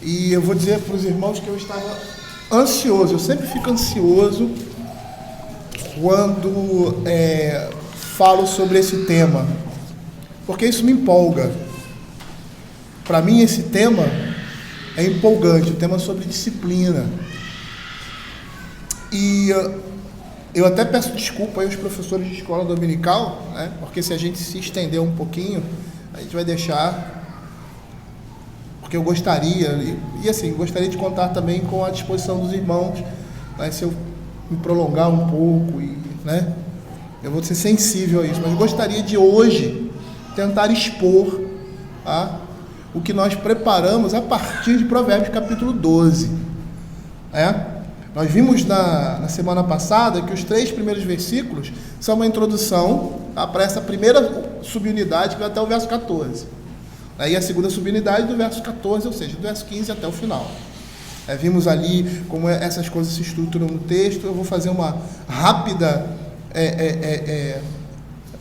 E eu vou dizer para os irmãos que eu estava ansioso. Eu sempre fico ansioso quando falo sobre esse tema, porque isso me empolga. Para mim esse tema é empolgante, o tema sobre disciplina. E eu até peço desculpa aí aos professores de escola dominical, né? Porque se a gente se estender um pouquinho, a gente vai deixar, porque eu gostaria, e assim, gostaria de contar também com a disposição dos irmãos, né? Se eu me prolongar um pouco, né? Eu vou ser sensível a isso, mas eu gostaria de hoje tentar expor, tá? O que nós preparamos a partir de Provérbios capítulo 12. Nós vimos na semana passada que os 3 primeiros versículos são uma introdução, tá, para essa primeira subunidade que vai até o verso 14. E a segunda subunidade do verso 14, ou seja, do verso 15 até o final. Vimos ali como essas coisas se estruturam no texto. Eu vou fazer uma rápida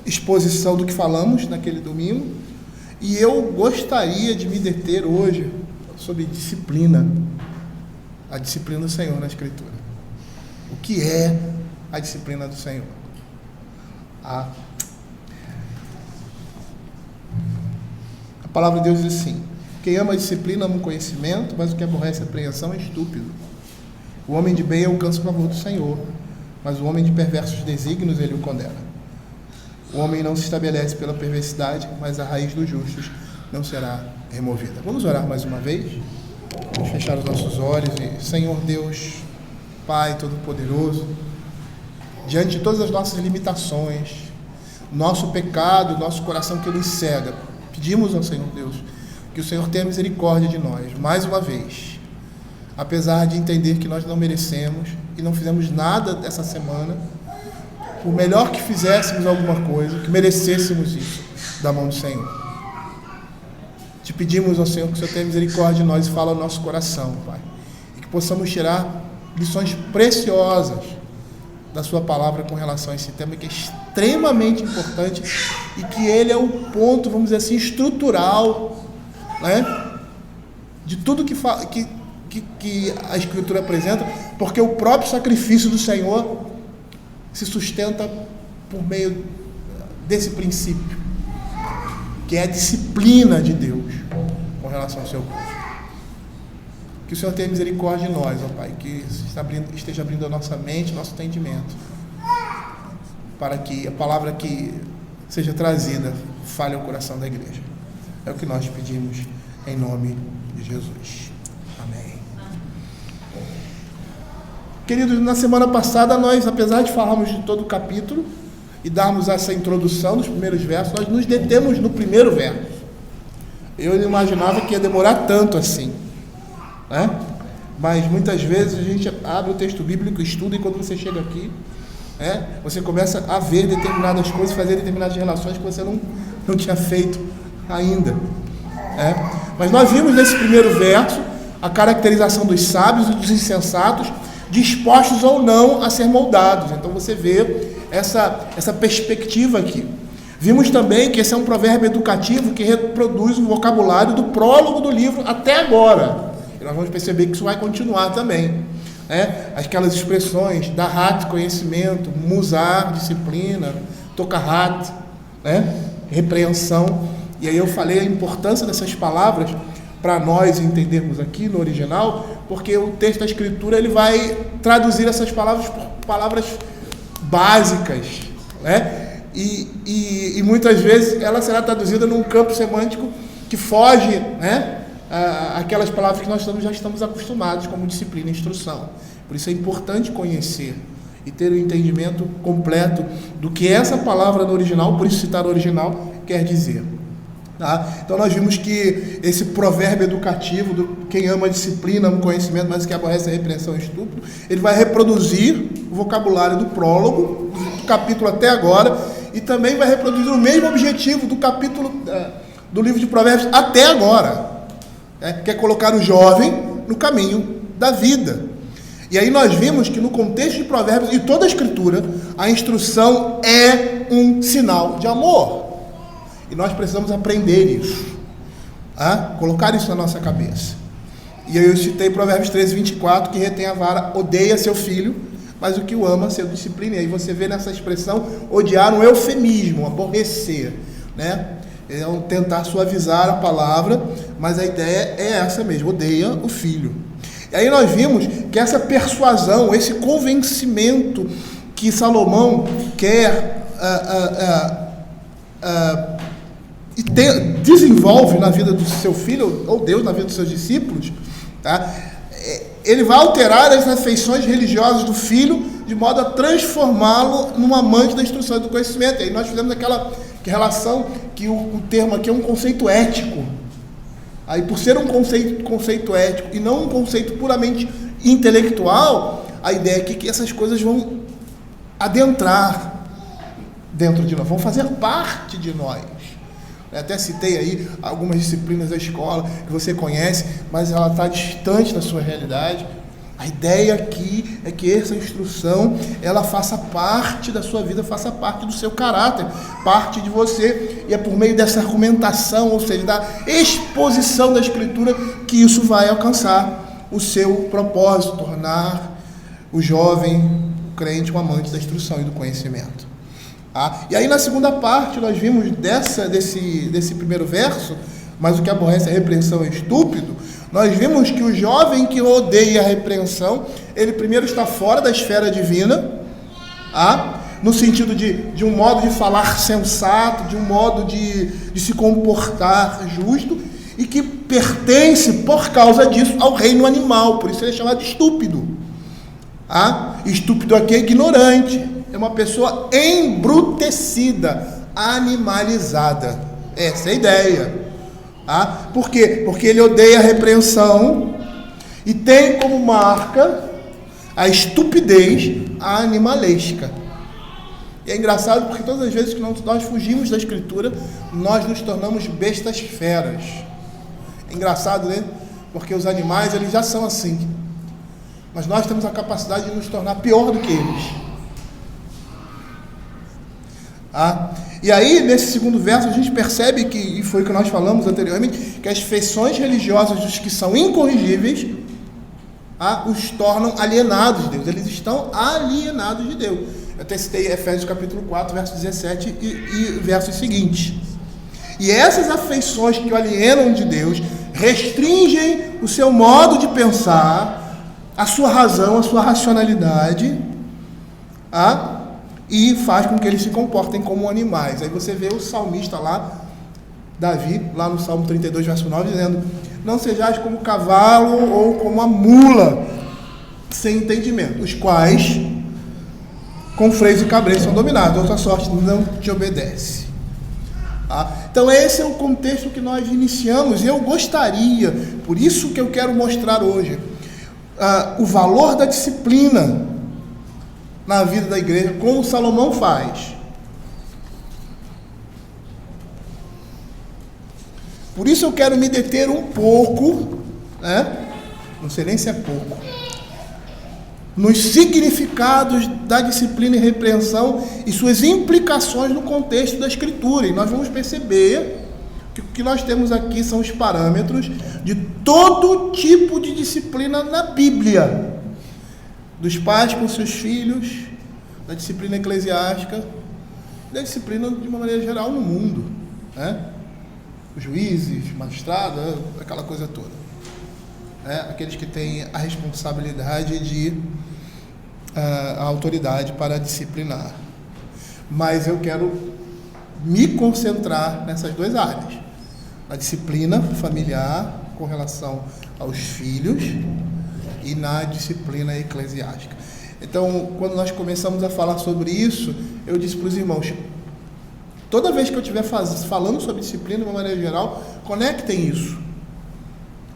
exposição do que falamos naquele domingo. E eu gostaria de me deter hoje sobre disciplina. A disciplina do Senhor na Escritura. O que é a disciplina do Senhor? A palavra de Deus diz assim: quem ama a disciplina ama o conhecimento, mas o que aborrece a repreensão é estúpido. O homem de bem alcança o favor do Senhor, mas o homem de perversos desígnios ele o condena. O homem não se estabelece pela perversidade, mas a raiz dos justos não será removida. Vamos orar mais uma vez? Vamos fechar os nossos olhos e, Senhor Deus, Pai Todo-Poderoso, diante de todas as nossas limitações, nosso pecado, nosso coração que nos cega, pedimos ao Senhor Deus que o Senhor tenha misericórdia de nós, mais uma vez, apesar de entender que nós não merecemos e não fizemos nada dessa semana, por melhor que fizéssemos alguma coisa, que merecêssemos isso da mão do Senhor. Te pedimos ao Senhor que o Senhor tenha misericórdia de nós e fale ao nosso coração, Pai, e que possamos tirar lições preciosas da sua palavra com relação a esse tema, que é extremamente importante e que ele é o ponto, vamos dizer assim, estrutural, né, de tudo que a Escritura apresenta, porque o próprio sacrifício do Senhor se sustenta por meio desse princípio, que é a disciplina de Deus com relação ao seu povo. Que o Senhor tenha misericórdia de nós, ó Pai, que esteja abrindo a nossa mente, nosso entendimento, para que a palavra que seja trazida fale ao coração da igreja. É o que nós pedimos em nome de Jesus. Amém. Queridos, na semana passada nós, apesar de falarmos de todo o capítulo e darmos essa introdução dos primeiros versos, nós nos detemos no primeiro verso. Eu não imaginava que ia demorar tanto assim, né? Mas muitas vezes a gente abre o texto bíblico, estuda, e quando você chega aqui, você começa a ver determinadas coisas, fazer determinadas relações que você não tinha feito ainda. Mas nós vimos nesse primeiro verso a caracterização dos sábios e dos insensatos, dispostos ou não a ser moldados. Então você vê essa perspectiva aqui. Vimos também que esse é um provérbio educativo que reproduz o vocabulário do prólogo do livro até agora. E nós vamos perceber que isso vai continuar também. Aquelas expressões, dahat, conhecimento, musar, disciplina, tokahat, repreensão. E aí eu falei a importância dessas palavras para nós entendermos aqui no original, porque o texto da Escritura ele vai traduzir essas palavras por palavras básicas, e muitas vezes ela será traduzida num campo semântico que foge, aquelas palavras que nós já estamos acostumados, como disciplina e instrução. Por isso é importante conhecer e ter o entendimento completo do que essa palavra no original, por isso citar o original, quer dizer. Então nós vimos que esse provérbio educativo do quem ama a disciplina, ama o conhecimento, mas que aborrece a repreensão é estúpido, ele vai reproduzir o vocabulário do prólogo, do capítulo até agora, e também vai reproduzir o mesmo objetivo do capítulo do livro de Provérbios até agora, que é colocar o jovem no caminho da vida. E aí nós vimos que no contexto de Provérbios e toda a Escritura, a instrução é um sinal de amor. E nós precisamos aprender isso, colocar isso na nossa cabeça. E eu citei Provérbios 13, 24, que retém a vara, odeia seu filho, mas o que o ama, seu disciplina. E aí você vê nessa expressão, odiar, um eufemismo, aborrecer, né? É tentar suavizar a palavra, mas a ideia é essa mesmo, odeia o filho. E aí nós vimos que essa persuasão, esse convencimento que Salomão quer e desenvolve na vida do seu filho, ou Deus na vida dos seus discípulos, tá? Ele vai alterar as afeições religiosas do filho de modo a transformá-lo num amante da instrução e do conhecimento. E aí nós fizemos aquela relação que o termo aqui é um conceito ético. Aí, por ser um conceito ético e não um conceito puramente intelectual, a ideia aqui é que essas coisas vão adentrar dentro de nós, vão fazer parte de nós. Eu até citei aí algumas disciplinas da escola que você conhece, mas ela está distante da sua realidade. A ideia aqui é que essa instrução, ela faça parte da sua vida, faça parte do seu caráter, parte de você, e é por meio dessa argumentação, ou seja, da exposição da Escritura, que isso vai alcançar o seu propósito, tornar o jovem, o crente, um amante da instrução e do conhecimento. E aí na segunda parte nós vimos desse primeiro verso, mas o que aborrece a repreensão é estúpido. Nós vimos que o jovem que odeia a repreensão, ele primeiro está fora da esfera divina, no sentido de um modo de falar sensato, de um modo de se comportar justo, e que pertence, por causa disso, ao reino animal. Por isso ele é chamado de estúpido. Estúpido aqui é ignorante, é uma pessoa embrutecida, animalizada. Essa é a ideia. Por quê? Porque ele odeia a repreensão e tem como marca a estupidez animalesca. E é engraçado porque todas as vezes que nós fugimos da Escritura, nós nos tornamos bestas feras. É engraçado, né? Porque os animais, eles já são assim. Mas nós temos a capacidade de nos tornar pior do que eles. E aí, nesse segundo verso, a gente percebe que, e foi o que nós falamos anteriormente, que as feições religiosas dos que são incorrigíveis, os tornam alienados de Deus. Eles estão alienados de Deus. Eu até citei Efésios capítulo 4, verso 17 e versos seguintes. E essas afeições que o alienam de Deus restringem o seu modo de pensar, a sua razão, a sua racionalidade, e faz com que eles se comportem como animais. Aí você vê o salmista lá, Davi, lá no Salmo 32, verso 9, dizendo: não sejais como cavalo ou como a mula, sem entendimento, os quais, com freios e cabreiros, são dominados, outra sorte não te obedece. Então esse é o contexto que nós iniciamos, e eu gostaria, por isso que eu quero mostrar hoje, o valor da disciplina na vida da igreja, como Salomão faz. Por isso eu quero me deter um pouco, não sei nem se é pouco, nos significados da disciplina e repreensão e suas implicações no contexto da Escritura. E nós vamos perceber que o que nós temos aqui são os parâmetros de todo tipo de disciplina na Bíblia. Dos pais com seus filhos, da disciplina eclesiástica, da disciplina de uma maneira geral no mundo, Os juízes, magistrados, aquela coisa toda, aqueles que têm a responsabilidade de a autoridade para disciplinar. Mas eu quero me concentrar nessas duas áreas: na disciplina familiar com relação aos filhos e na disciplina eclesiástica. Então, quando nós começamos a falar sobre isso, eu disse para os irmãos: toda vez que eu estiver falando sobre disciplina de uma maneira geral, conectem isso.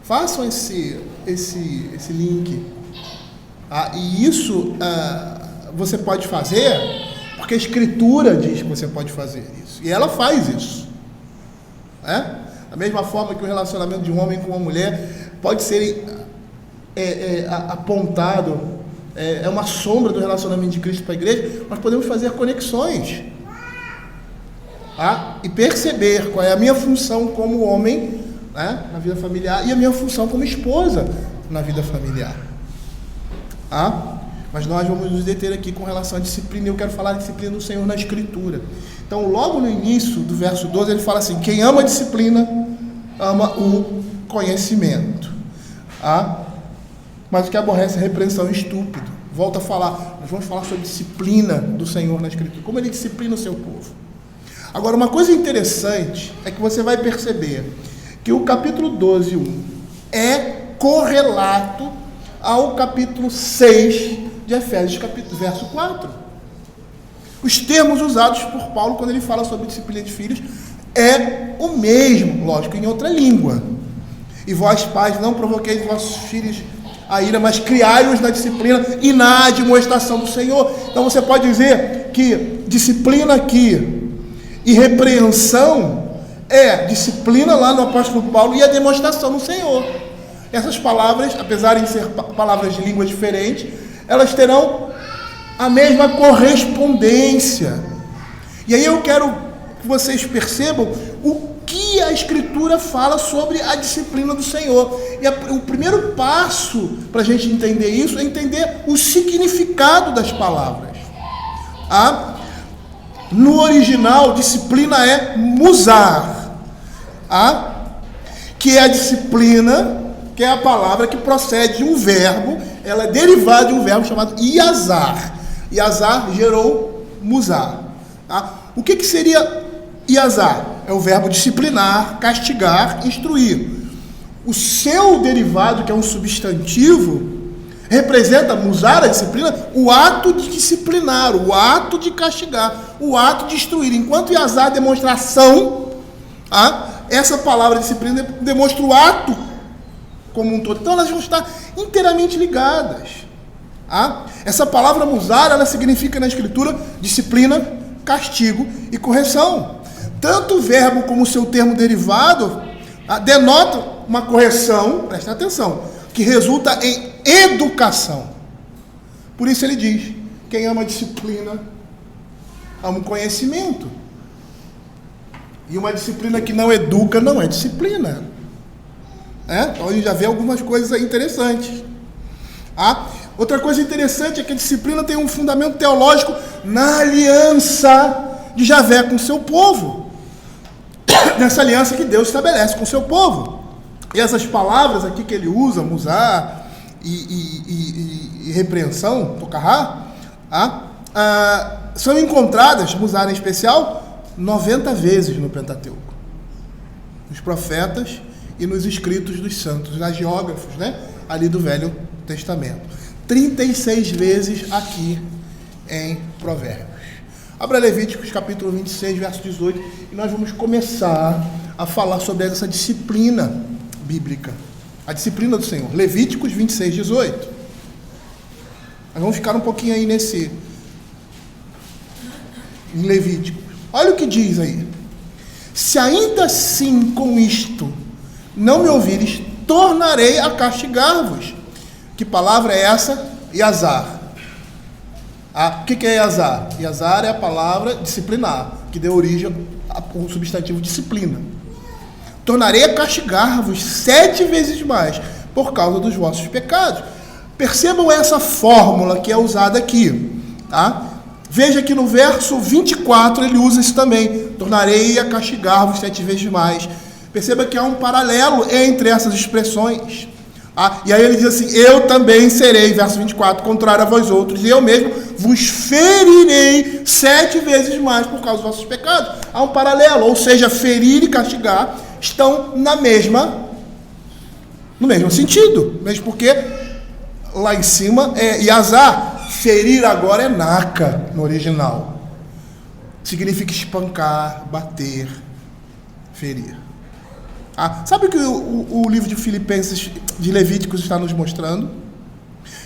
Façam esse link. E isso você pode fazer porque a Escritura diz que você pode fazer isso. E ela faz isso. Da mesma forma que o relacionamento de um homem com uma mulher pode ser apontado, é uma sombra do relacionamento de Cristo para a igreja, nós podemos fazer conexões, e perceber qual é a minha função como homem, né, na vida familiar, e a minha função como esposa na vida familiar. Mas nós vamos nos deter aqui com relação à disciplina, e eu quero falar da disciplina do Senhor na Escritura. Então, logo no início do verso 12, ele fala assim: quem ama a disciplina, ama o conhecimento. Mas o que aborrece a repreensão é estúpido. Volto a falar, nós vamos falar sobre disciplina do Senhor na Escritura, como ele disciplina o seu povo. Agora, uma coisa interessante é que você vai perceber que o capítulo 12, 1 é correlato ao capítulo 6 de Efésios, verso 4. Os termos usados por Paulo quando ele fala sobre disciplina de filhos é o mesmo, lógico, em outra língua. E vós, pais, não provoqueis vossos filhos a ira, mas criai-os na disciplina e na admoestação do Senhor. Então você pode dizer que disciplina aqui e repreensão é disciplina lá no apóstolo Paulo e a demonstração do Senhor. Essas palavras, apesar de ser palavras de língua diferente, elas terão a mesma correspondência. E aí eu quero que vocês percebam o que a Escritura fala sobre a disciplina do Senhor. E o primeiro passo para a gente entender isso é entender o significado das palavras. No original, disciplina é musar, que é a disciplina, que é a palavra que procede de um verbo, ela é derivada de um verbo chamado iazar. Iazar gerou musar. O que seria iazar? É o verbo disciplinar, castigar, instruir. O seu derivado, que é um substantivo, representa, musar, a disciplina, o ato de disciplinar, o ato de castigar, o ato de instruir. Enquanto iazar demonstra ação, essa palavra disciplina demonstra o ato como um todo. Então elas vão estar inteiramente ligadas. Essa palavra musar, ela significa na Escritura disciplina, castigo e correção. Tanto o verbo como o seu termo derivado denotam uma correção, presta atenção, que resulta em educação. Por isso ele diz: quem ama a disciplina, ama o conhecimento. E uma disciplina que não educa não é disciplina. Então a gente já vê algumas coisas aí interessantes. Outra coisa interessante é que a disciplina tem um fundamento teológico na aliança de Javé com o seu povo. Nessa aliança que Deus estabelece com o seu povo. E essas palavras aqui que ele usa, musar e repreensão, tocará, são encontradas, musar em especial, 90 vezes no Pentateuco. Nos profetas e nos escritos dos santos, hagiógrafos, ali do Velho Testamento. 36 vezes aqui em Provérbios. Abra Levíticos capítulo 26, verso 18, e nós vamos começar a falar sobre essa disciplina bíblica, a disciplina do Senhor. Levíticos 26, 18. Nós vamos ficar um pouquinho aí em Levíticos. Olha o que diz aí: se ainda assim com isto não me ouvires, tornarei a castigar-vos. Que palavra é essa? Iazar. O que é Iazar? Iazar é a palavra disciplinar, que deu origem ao substantivo disciplina. Tornarei a castigar-vos 7 vezes mais, por causa dos vossos pecados. Percebam essa fórmula que é usada aqui. Veja que no verso 24 ele usa isso também. Tornarei a castigar-vos 7 vezes mais. Perceba que há um paralelo entre essas expressões. E aí ele diz assim: eu também serei, verso 24, contrário a vós outros, e eu mesmo vos ferirei 7 vezes mais por causa dos vossos pecados. Há um paralelo, ou seja, ferir e castigar estão no mesmo sentido, mesmo porque lá em cima é iazar, ferir agora é naca no original. Significa espancar, bater, ferir. Sabe o que o livro de Filipenses, de Levíticos, está nos mostrando?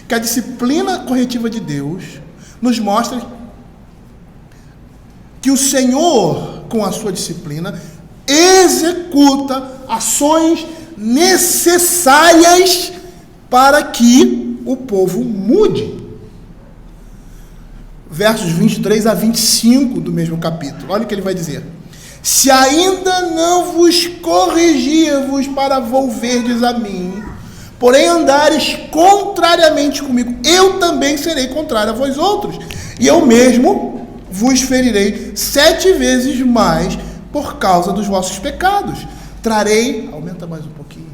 Que a disciplina corretiva de Deus nos mostra que o Senhor, com a sua disciplina, executa ações necessárias para que o povo mude. Versos 23 a 25 do mesmo capítulo. Olha o que ele vai dizer: se ainda não vos corrigir-vos para volverdes a mim, porém andares contrariamente comigo, eu também serei contrário a vós outros, e eu mesmo vos ferirei 7 vezes mais por causa dos vossos pecados. Trarei, aumenta mais um pouquinho,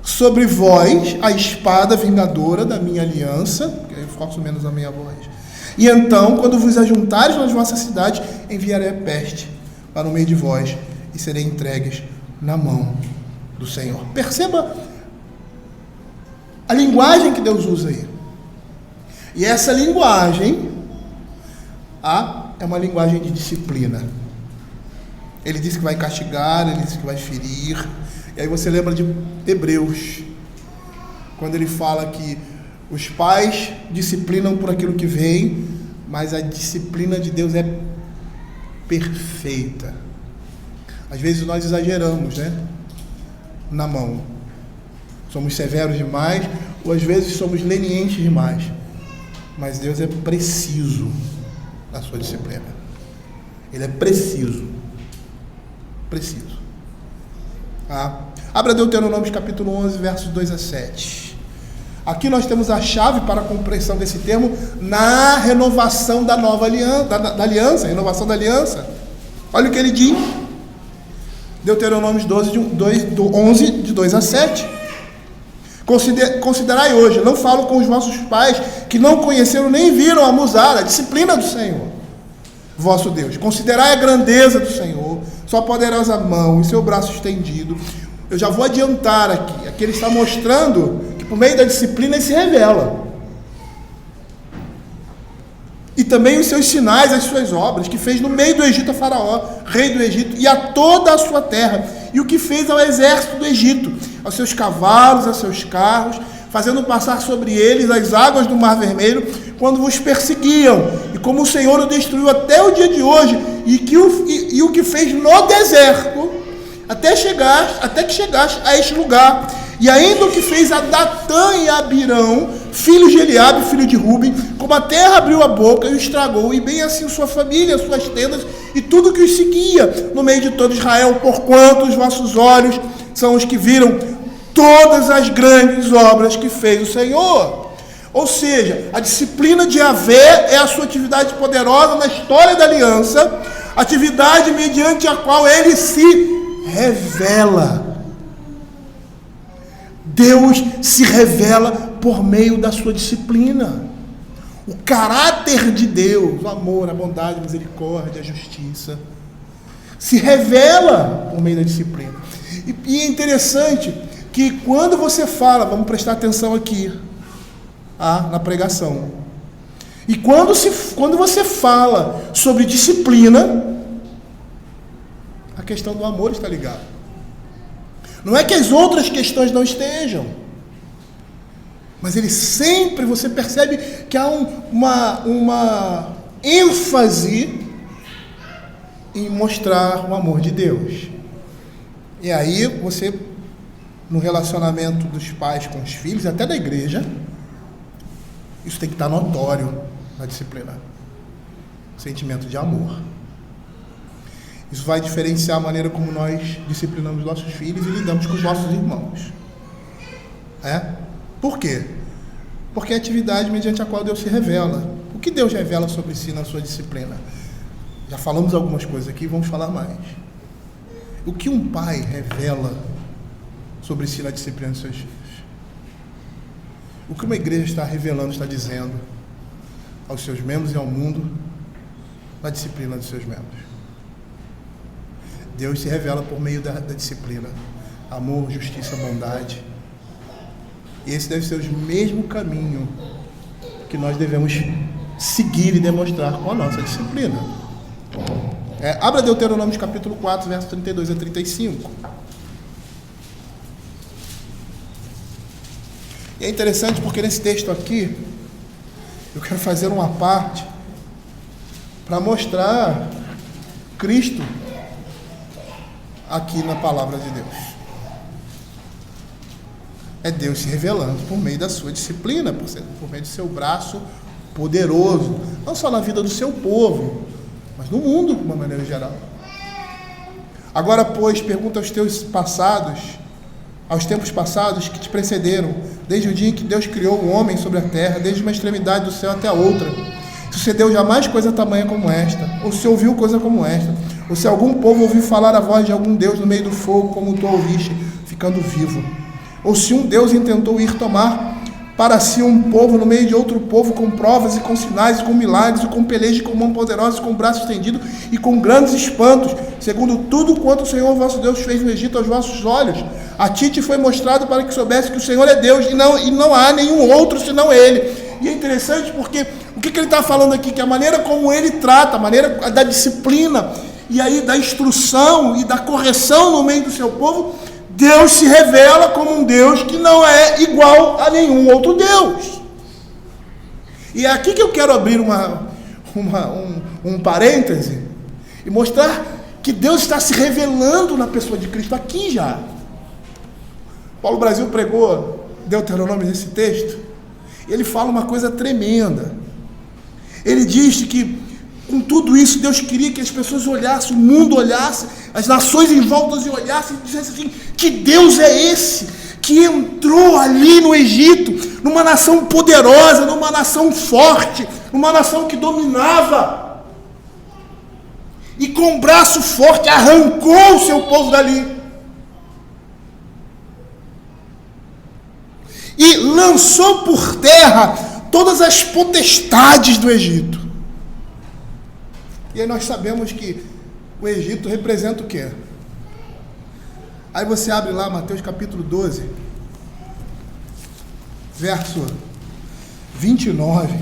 sobre vós a espada vingadora da minha aliança, que eu forço menos a minha voz. E então, quando vos ajuntares nas vossas cidades, enviarei a peste para o meio de vós, e serei entregues na mão do Senhor. Perceba a linguagem que Deus usa aí. E essa linguagem é uma linguagem de disciplina. Ele disse que vai castigar, ele disse que vai ferir. E aí você lembra de Hebreus, quando ele fala que os pais disciplinam por aquilo que vem, mas a disciplina de Deus é perfeita. Às vezes nós exageramos, né? Na mão. Somos severos demais, ou às vezes somos lenientes demais. Mas Deus é preciso na sua disciplina. Ele é preciso. Preciso. Abra Deuteronômio capítulo 11, versos 2 a 7. Aqui nós temos a chave para a compreensão desse termo na renovação da nova aliança, da aliança, renovação da aliança. Olha o que ele diz. Deuteronômio 11, de 2 a 7. Considerai hoje, não falo com os vossos pais, que não conheceram nem viram a Musar, a disciplina do Senhor, vosso Deus. Considerai a grandeza do Senhor, sua poderosa mão e seu braço estendido. Eu já vou adiantar aqui. Aqui ele está mostrando que por meio da disciplina ele se revela. E também os seus sinais, as suas obras, que fez no meio do Egito a Faraó, rei do Egito, e a toda a sua terra, e o que fez ao exército do Egito, aos seus cavalos, aos seus carros, fazendo passar sobre eles as águas do Mar Vermelho, quando vos perseguiam, e como o Senhor o destruiu até o dia de hoje, e o que fez no deserto, até que chegaste a este lugar, e ainda o que fez a Datã e a Abirão, filhos de Eliabe, filho de Ruben, como a terra abriu a boca e o estragou, e bem assim sua família, suas tendas, e tudo que os seguia no meio de todo Israel, porquanto os vossos olhos são os que viram todas as grandes obras que fez o Senhor. Ou seja, a disciplina de Yahvé é a sua atividade poderosa na história da aliança, atividade mediante a qual ele se revela. Deus se revela por meio da sua disciplina. O caráter de Deus, o amor, a bondade, a misericórdia, a justiça, se revela por meio da disciplina. E é interessante que quando você fala, vamos prestar atenção aqui, na pregação, e quando você fala sobre disciplina, a questão do amor está ligada. Não é que as outras questões não estejam, mas ele sempre, você percebe que há uma ênfase em mostrar o amor de Deus. E aí você, no relacionamento dos pais com os filhos, até da igreja, isso tem que estar notório na disciplina. Sentimento de amor. Isso vai diferenciar a maneira como nós disciplinamos nossos filhos e lidamos com os nossos irmãos. Por quê? Porque é a atividade mediante a qual Deus se revela. O que Deus revela sobre si na sua disciplina? Já falamos algumas coisas aqui, vamos falar mais. O que um pai revela sobre si na disciplina dos seus filhos? O que uma igreja está revelando, está dizendo aos seus membros e ao mundo na disciplina dos seus membros? Deus se revela por meio da disciplina. Amor, justiça, bondade. E esse deve ser o mesmo caminho que nós devemos seguir e demonstrar com a nossa disciplina. Abra Deuteronômio capítulo 4, versos 32 a 35. E é interessante porque nesse texto aqui, eu quero fazer uma parte para mostrar Cristo aqui na palavra de Deus. É Deus se revelando por meio da sua disciplina, por meio do seu braço poderoso, não só na vida do seu povo, mas no mundo de uma maneira geral. Agora, pois, pergunta aos teus passados, aos tempos passados que te precederam, desde o dia em que Deus criou o homem sobre a terra, desde uma extremidade do céu até a outra. Sucedeu jamais coisa tamanha como esta, ou se ouviu coisa como esta, ou se algum povo ouviu falar a voz de algum Deus no meio do fogo, como tu ouviste, ficando vivo. Ou se um Deus intentou ir tomar para si um povo no meio de outro povo, com provas e com sinais, e com milagres, e com pelejas, e com mão poderosa, e com braço estendido, e com grandes espantos, segundo tudo quanto o Senhor vosso Deus fez no Egito aos vossos olhos. A ti te foi mostrado para que soubesse que o Senhor é Deus, e não há nenhum outro senão Ele. E é interessante porque o que ele está falando aqui? Que a maneira como ele trata, a maneira da disciplina, e aí da instrução e da correção no meio do seu povo, Deus se revela como um Deus que não é igual a nenhum outro Deus. E é aqui que eu quero abrir um parêntese e mostrar que Deus está se revelando na pessoa de Cristo aqui já. Paulo Brasil pregou Deuteronômio nesse texto. Ele fala uma coisa tremenda. Ele diz que com tudo isso Deus queria que as pessoas olhassem, o mundo olhasse, as nações em volta olhassem e dissessem assim: que Deus é esse que entrou ali no Egito, numa nação poderosa, numa nação forte, numa nação que dominava, e com um braço forte arrancou o seu povo dali e lançou por terra todas as potestades do Egito. E aí nós sabemos que o Egito representa o quê? Aí você abre lá Mateus capítulo 12, verso 29.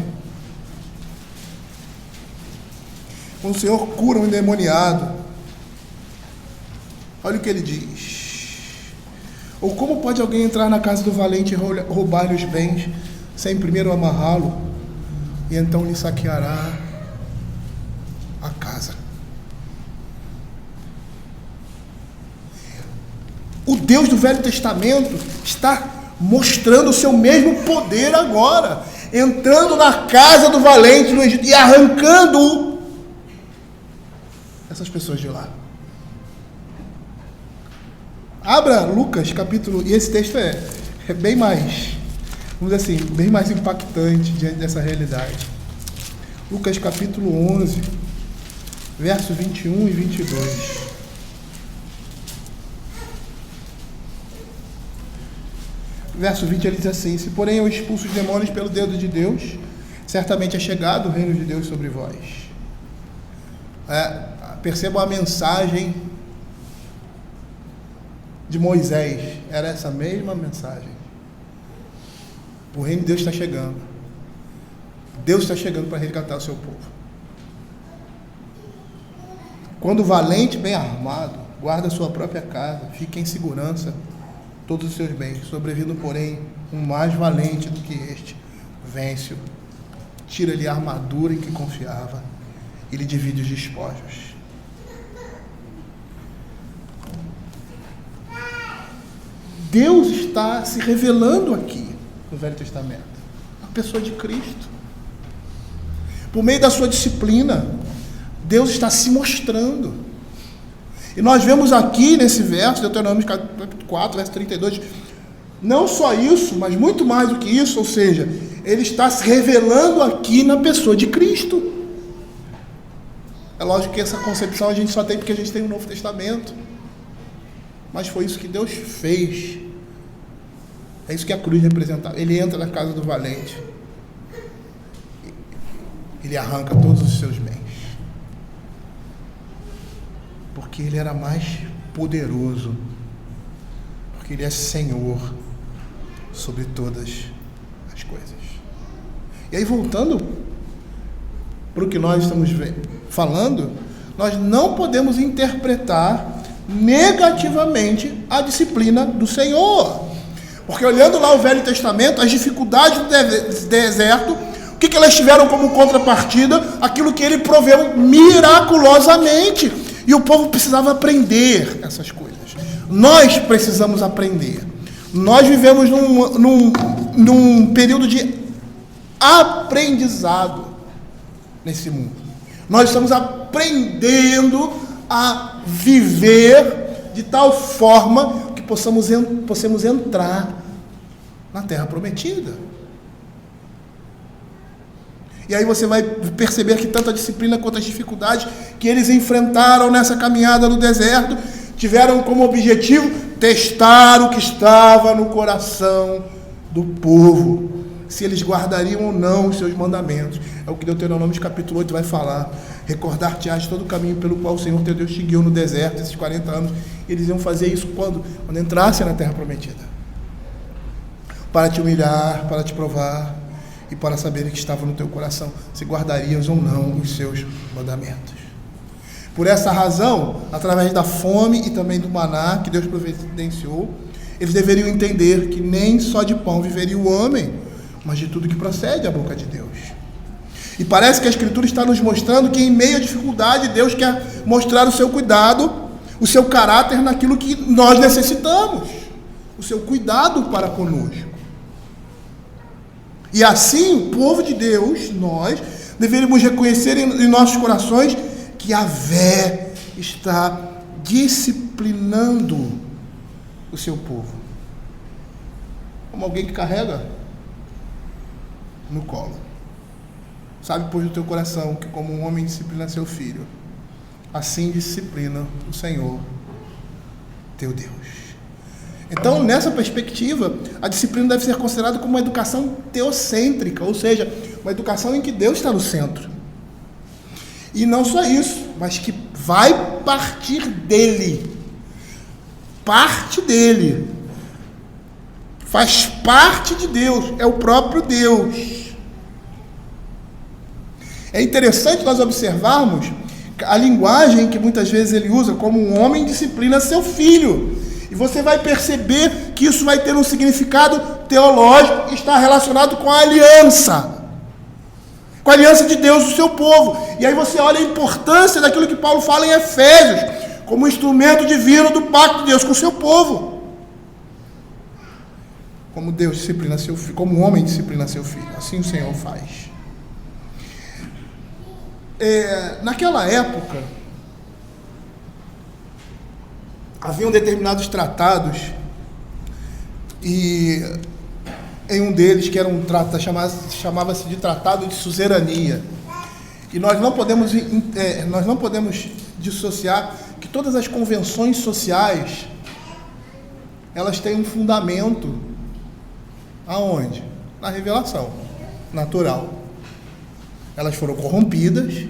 Quando o Senhor cura um endemoniado, olha o que ele diz: ou como pode alguém entrar na casa do valente e roubar-lhe os bens, sem primeiro amarrá-lo, e então lhe saqueará a casa? O Deus do Velho Testamento está mostrando o seu mesmo poder agora, entrando na casa do valente no Egito e arrancando essas pessoas de lá. Abra Lucas capítulo, e esse texto é bem mais, vamos dizer assim, bem mais impactante diante dessa realidade. Lucas capítulo 11, verso 21 e 22. Verso 20, ele diz assim: se porém eu expulso os demônios pelo dedo de Deus, certamente é chegado o reino de Deus sobre vós. Percebam a mensagem de Moisés, era essa mesma mensagem. O reino de Deus está chegando. Deus está chegando para resgatar o seu povo. Quando o valente, bem armado, guarda a sua própria casa, fica em segurança todos os seus bens, sobrevindo, porém, um mais valente do que este, vence-o, tira-lhe a armadura em que confiava e lhe divide os despojos. Deus está se revelando aqui no Velho Testamento, a pessoa de Cristo. Por meio da sua disciplina, Deus está se mostrando. E nós vemos aqui nesse verso, Deuteronômio 4, verso 32, não só isso, mas muito mais do que isso, ou seja, ele está se revelando aqui na pessoa de Cristo. É lógico que essa concepção a gente só tem porque a gente tem o Novo Testamento. Mas foi isso que Deus fez. É isso que a cruz representava. Ele entra na casa do valente. Ele arranca todos os seus bens. Porque ele era mais poderoso. Porque ele é Senhor sobre todas as coisas. E aí, voltando para o que nós estamos falando, nós não podemos interpretar negativamente a disciplina do Senhor. Porque olhando lá o Velho Testamento, as dificuldades do deserto, o que elas tiveram como contrapartida? Aquilo que ele proveu miraculosamente. E o povo precisava aprender essas coisas. Nós precisamos aprender. Nós vivemos num período de aprendizado nesse mundo. Nós estamos aprendendo a viver de tal forma que possamos entrar na terra prometida. E aí você vai perceber que tanto a disciplina quanto as dificuldades que eles enfrentaram nessa caminhada no deserto tiveram como objetivo testar o que estava no coração do povo, se eles guardariam ou não os seus mandamentos. É o que Deuteronômio capítulo 8 vai falar. Recordar-te-ás de todo o caminho pelo qual o Senhor teu Deus te guiou no deserto, esses 40 anos. Eles iam fazer isso quando entrassem na terra prometida. Para te humilhar, para te provar e para saber que estava no teu coração, se guardarias ou não os seus mandamentos. Por essa razão, através da fome e também do maná que Deus providenciou, eles deveriam entender que nem só de pão viveria o homem, mas de tudo que procede da boca de Deus. E parece que a Escritura está nos mostrando que em meio à dificuldade, Deus quer mostrar o seu cuidado, o seu caráter naquilo que nós necessitamos, o seu cuidado para conosco. E assim, o povo de Deus, nós, deveríamos reconhecer em nossos corações que Yahvé está disciplinando o seu povo. Como alguém que carrega no colo. Sabe, pois, no teu coração que como um homem disciplina seu filho, assim disciplina o Senhor teu Deus. Então, nessa perspectiva, a disciplina deve ser considerada como uma educação teocêntrica, ou seja, uma educação em que Deus está no centro. E não só isso, mas que vai partir dele. Parte dele. Faz parte de Deus, é o próprio Deus. É interessante nós observarmos a linguagem que muitas vezes ele usa, como um homem disciplina seu filho. E você vai perceber que isso vai ter um significado teológico que está relacionado com a aliança. Com a aliança de Deus do seu povo. E aí você olha a importância daquilo que Paulo fala em Efésios, como instrumento divino do pacto de Deus com o seu povo. Como Deus disciplina seu filho, como um homem disciplina seu filho. Assim o Senhor faz. Naquela época, haviam determinados tratados, e em um deles, que era um tratado, chamava-se de Tratado de Suzerania. E nós não podemos dissociar que todas as convenções sociais, elas têm um fundamento aonde? Na revelação natural. Elas foram corrompidas,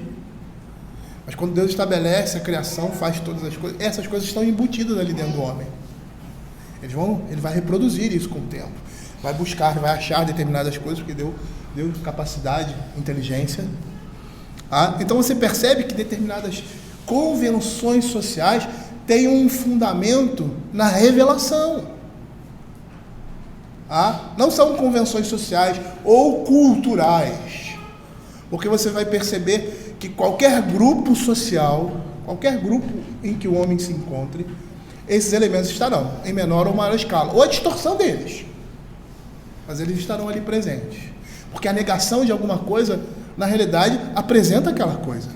mas quando Deus estabelece a criação, faz todas as coisas, essas coisas estão embutidas ali dentro do homem. Ele vai reproduzir isso com o tempo. Vai buscar, vai achar determinadas coisas, porque deu capacidade, inteligência. Então você percebe que determinadas convenções sociais têm um fundamento na revelação. Não são convenções sociais ou culturais, porque você vai perceber que qualquer grupo social, qualquer grupo em que o homem se encontre, esses elementos estarão em menor ou maior escala, ou a distorção deles, mas eles estarão ali presentes, porque a negação de alguma coisa, na realidade, apresenta aquela coisa,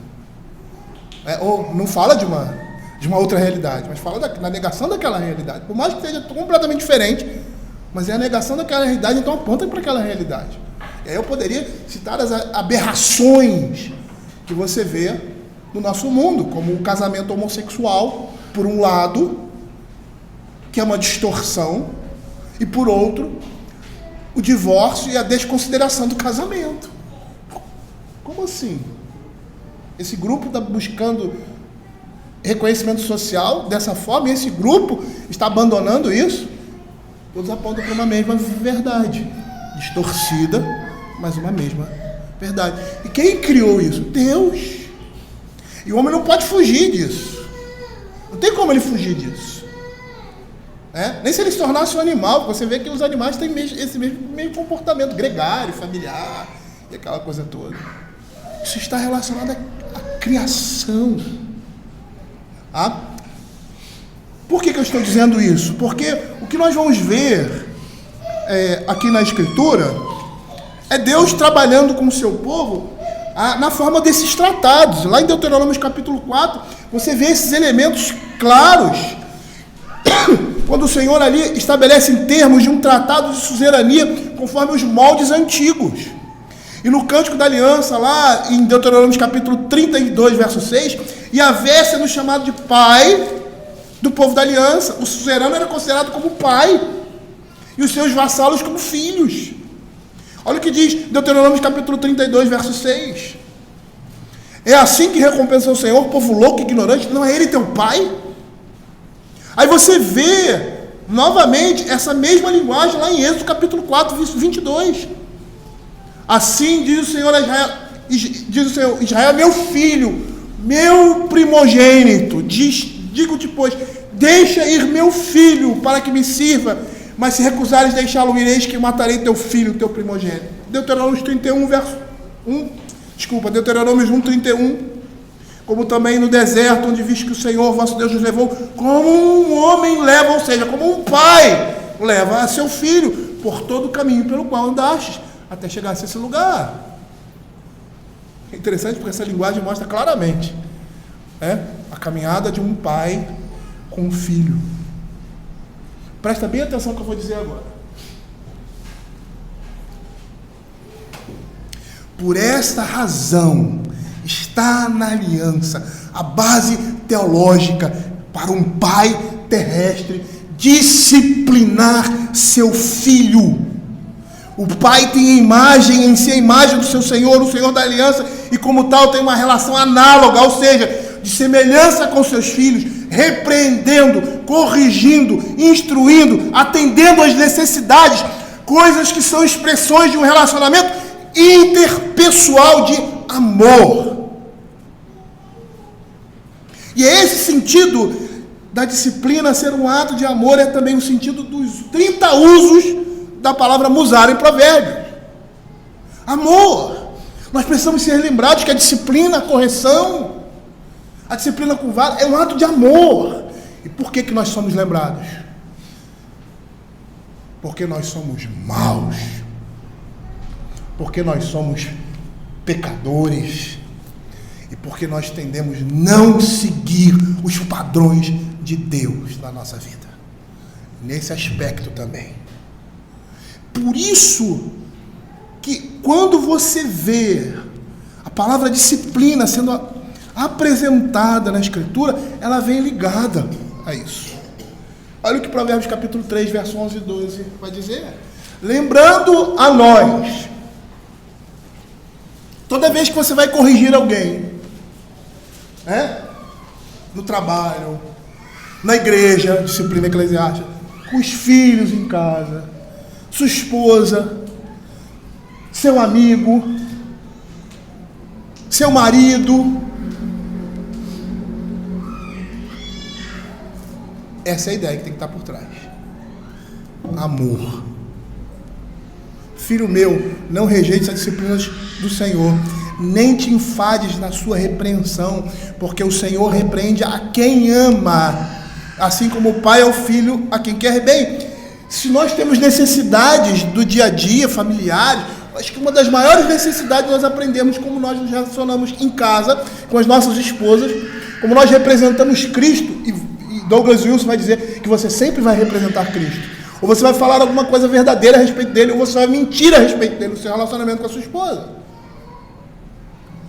ou não fala de uma outra realidade, mas fala da negação daquela realidade, por mais que seja completamente diferente, mas é a negação daquela realidade, então aponta para aquela realidade. E aí eu poderia citar as aberrações que você vê no nosso mundo, como o casamento homossexual, por um lado, que é uma distorção, e por outro, o divórcio e a desconsideração do casamento. Como assim? Esse grupo está buscando reconhecimento social dessa forma, e esse grupo está abandonando isso. Todos apontam para uma mesma verdade, distorcida, mas uma mesma verdade. E quem criou isso? Deus. E o homem não pode fugir disso. Não tem como ele fugir disso. Nem se ele se tornasse um animal. Você vê que os animais têm esse mesmo comportamento gregário, familiar, e aquela coisa toda. Isso está relacionado à criação. Por que eu estou dizendo isso? Porque o que nós vamos ver aqui na Escritura é Deus trabalhando com o seu povo na forma desses tratados. Lá em Deuteronômio capítulo 4, você vê esses elementos claros, quando o Senhor ali estabelece em termos de um tratado de suzerania, conforme os moldes antigos. E no Cântico da Aliança, lá em Deuteronômio capítulo 32, verso 6, Yahvé sendo chamado de pai do povo da aliança. O suzerano era considerado como pai, e os seus vassalos como filhos. Olha o que diz Deuteronômio capítulo 32, verso 6. É assim que recompensa o Senhor, povo louco e ignorante, não é ele teu pai? Aí você vê novamente essa mesma linguagem lá em Êxodo capítulo 4, verso 22. Assim diz o Senhor a Israel, Israel, meu filho, meu primogênito, digo-te, pois, deixa ir meu filho para que me sirva, mas se recusares deixá-lo ir, eis que matarei teu filho, teu primogênito. Deuteronômio 31, verso 1, Deuteronômio 1, 31, como também no deserto, onde viste que o Senhor, vosso Deus, nos levou, como um homem leva, ou seja, como um pai leva a seu filho, por todo o caminho pelo qual andastes, até chegar a esse lugar. É interessante porque essa linguagem mostra claramente a caminhada de um pai com um filho. Presta bem atenção no que eu vou dizer agora. Por esta razão está na aliança a base teológica para um pai terrestre disciplinar seu filho. O pai tem imagem em si, a imagem do seu Senhor, o Senhor da aliança, e como tal tem uma relação análoga, ou seja, de semelhança com seus filhos, repreendendo, corrigindo, instruindo, atendendo às necessidades, coisas que são expressões de um relacionamento interpessoal de amor. E é esse sentido da disciplina ser um ato de amor, é também o sentido dos 30 usos da palavra musar em Provérbios. Amor. Nós precisamos ser lembrados que a disciplina, a correção, a disciplina com vara é um ato de amor. E por que nós somos lembrados? Porque nós somos maus. Porque nós somos pecadores. E porque nós tendemos a não seguir os padrões de Deus na nossa vida. Nesse aspecto também. Por isso que quando você vê a palavra disciplina sendo apresentada na Escritura, ela vem ligada a isso. Olha o que Provérbios capítulo 3, verso 11 e 12 vai dizer. Lembrando a nós, toda vez que você vai corrigir alguém, no trabalho, na igreja, disciplina eclesiástica, com os filhos em casa, sua esposa, seu amigo, seu marido. Essa é a ideia que tem que estar por trás. Amor. Filho meu, não rejeites as disciplinas do Senhor, nem te enfades na sua repreensão, porque o Senhor repreende a quem ama, assim como o pai ao filho a quem quer bem. Se nós temos necessidades do dia a dia, familiares, acho que uma das maiores necessidades nós aprendemos como nós nos relacionamos em casa com as nossas esposas, como nós representamos Cristo, e Douglas Wilson vai dizer que você sempre vai representar Cristo, ou você vai falar alguma coisa verdadeira a respeito dele, ou você vai mentir a respeito dele no seu relacionamento com a sua esposa.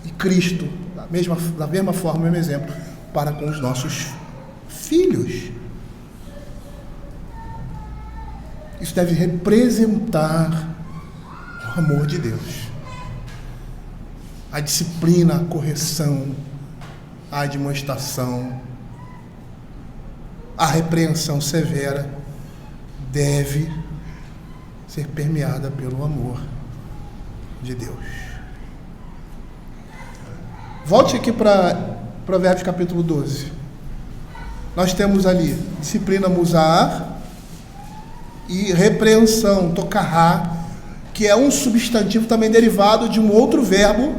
E Cristo, da mesma forma, o mesmo exemplo, para com os nossos filhos. Isso deve representar o amor de Deus. A disciplina, a correção, a admoestação, a repreensão severa deve ser permeada pelo amor de Deus. Volte aqui para Provérbios capítulo 12. Nós temos ali disciplina musar e repreensão, tocará, que é um substantivo também derivado de um outro verbo,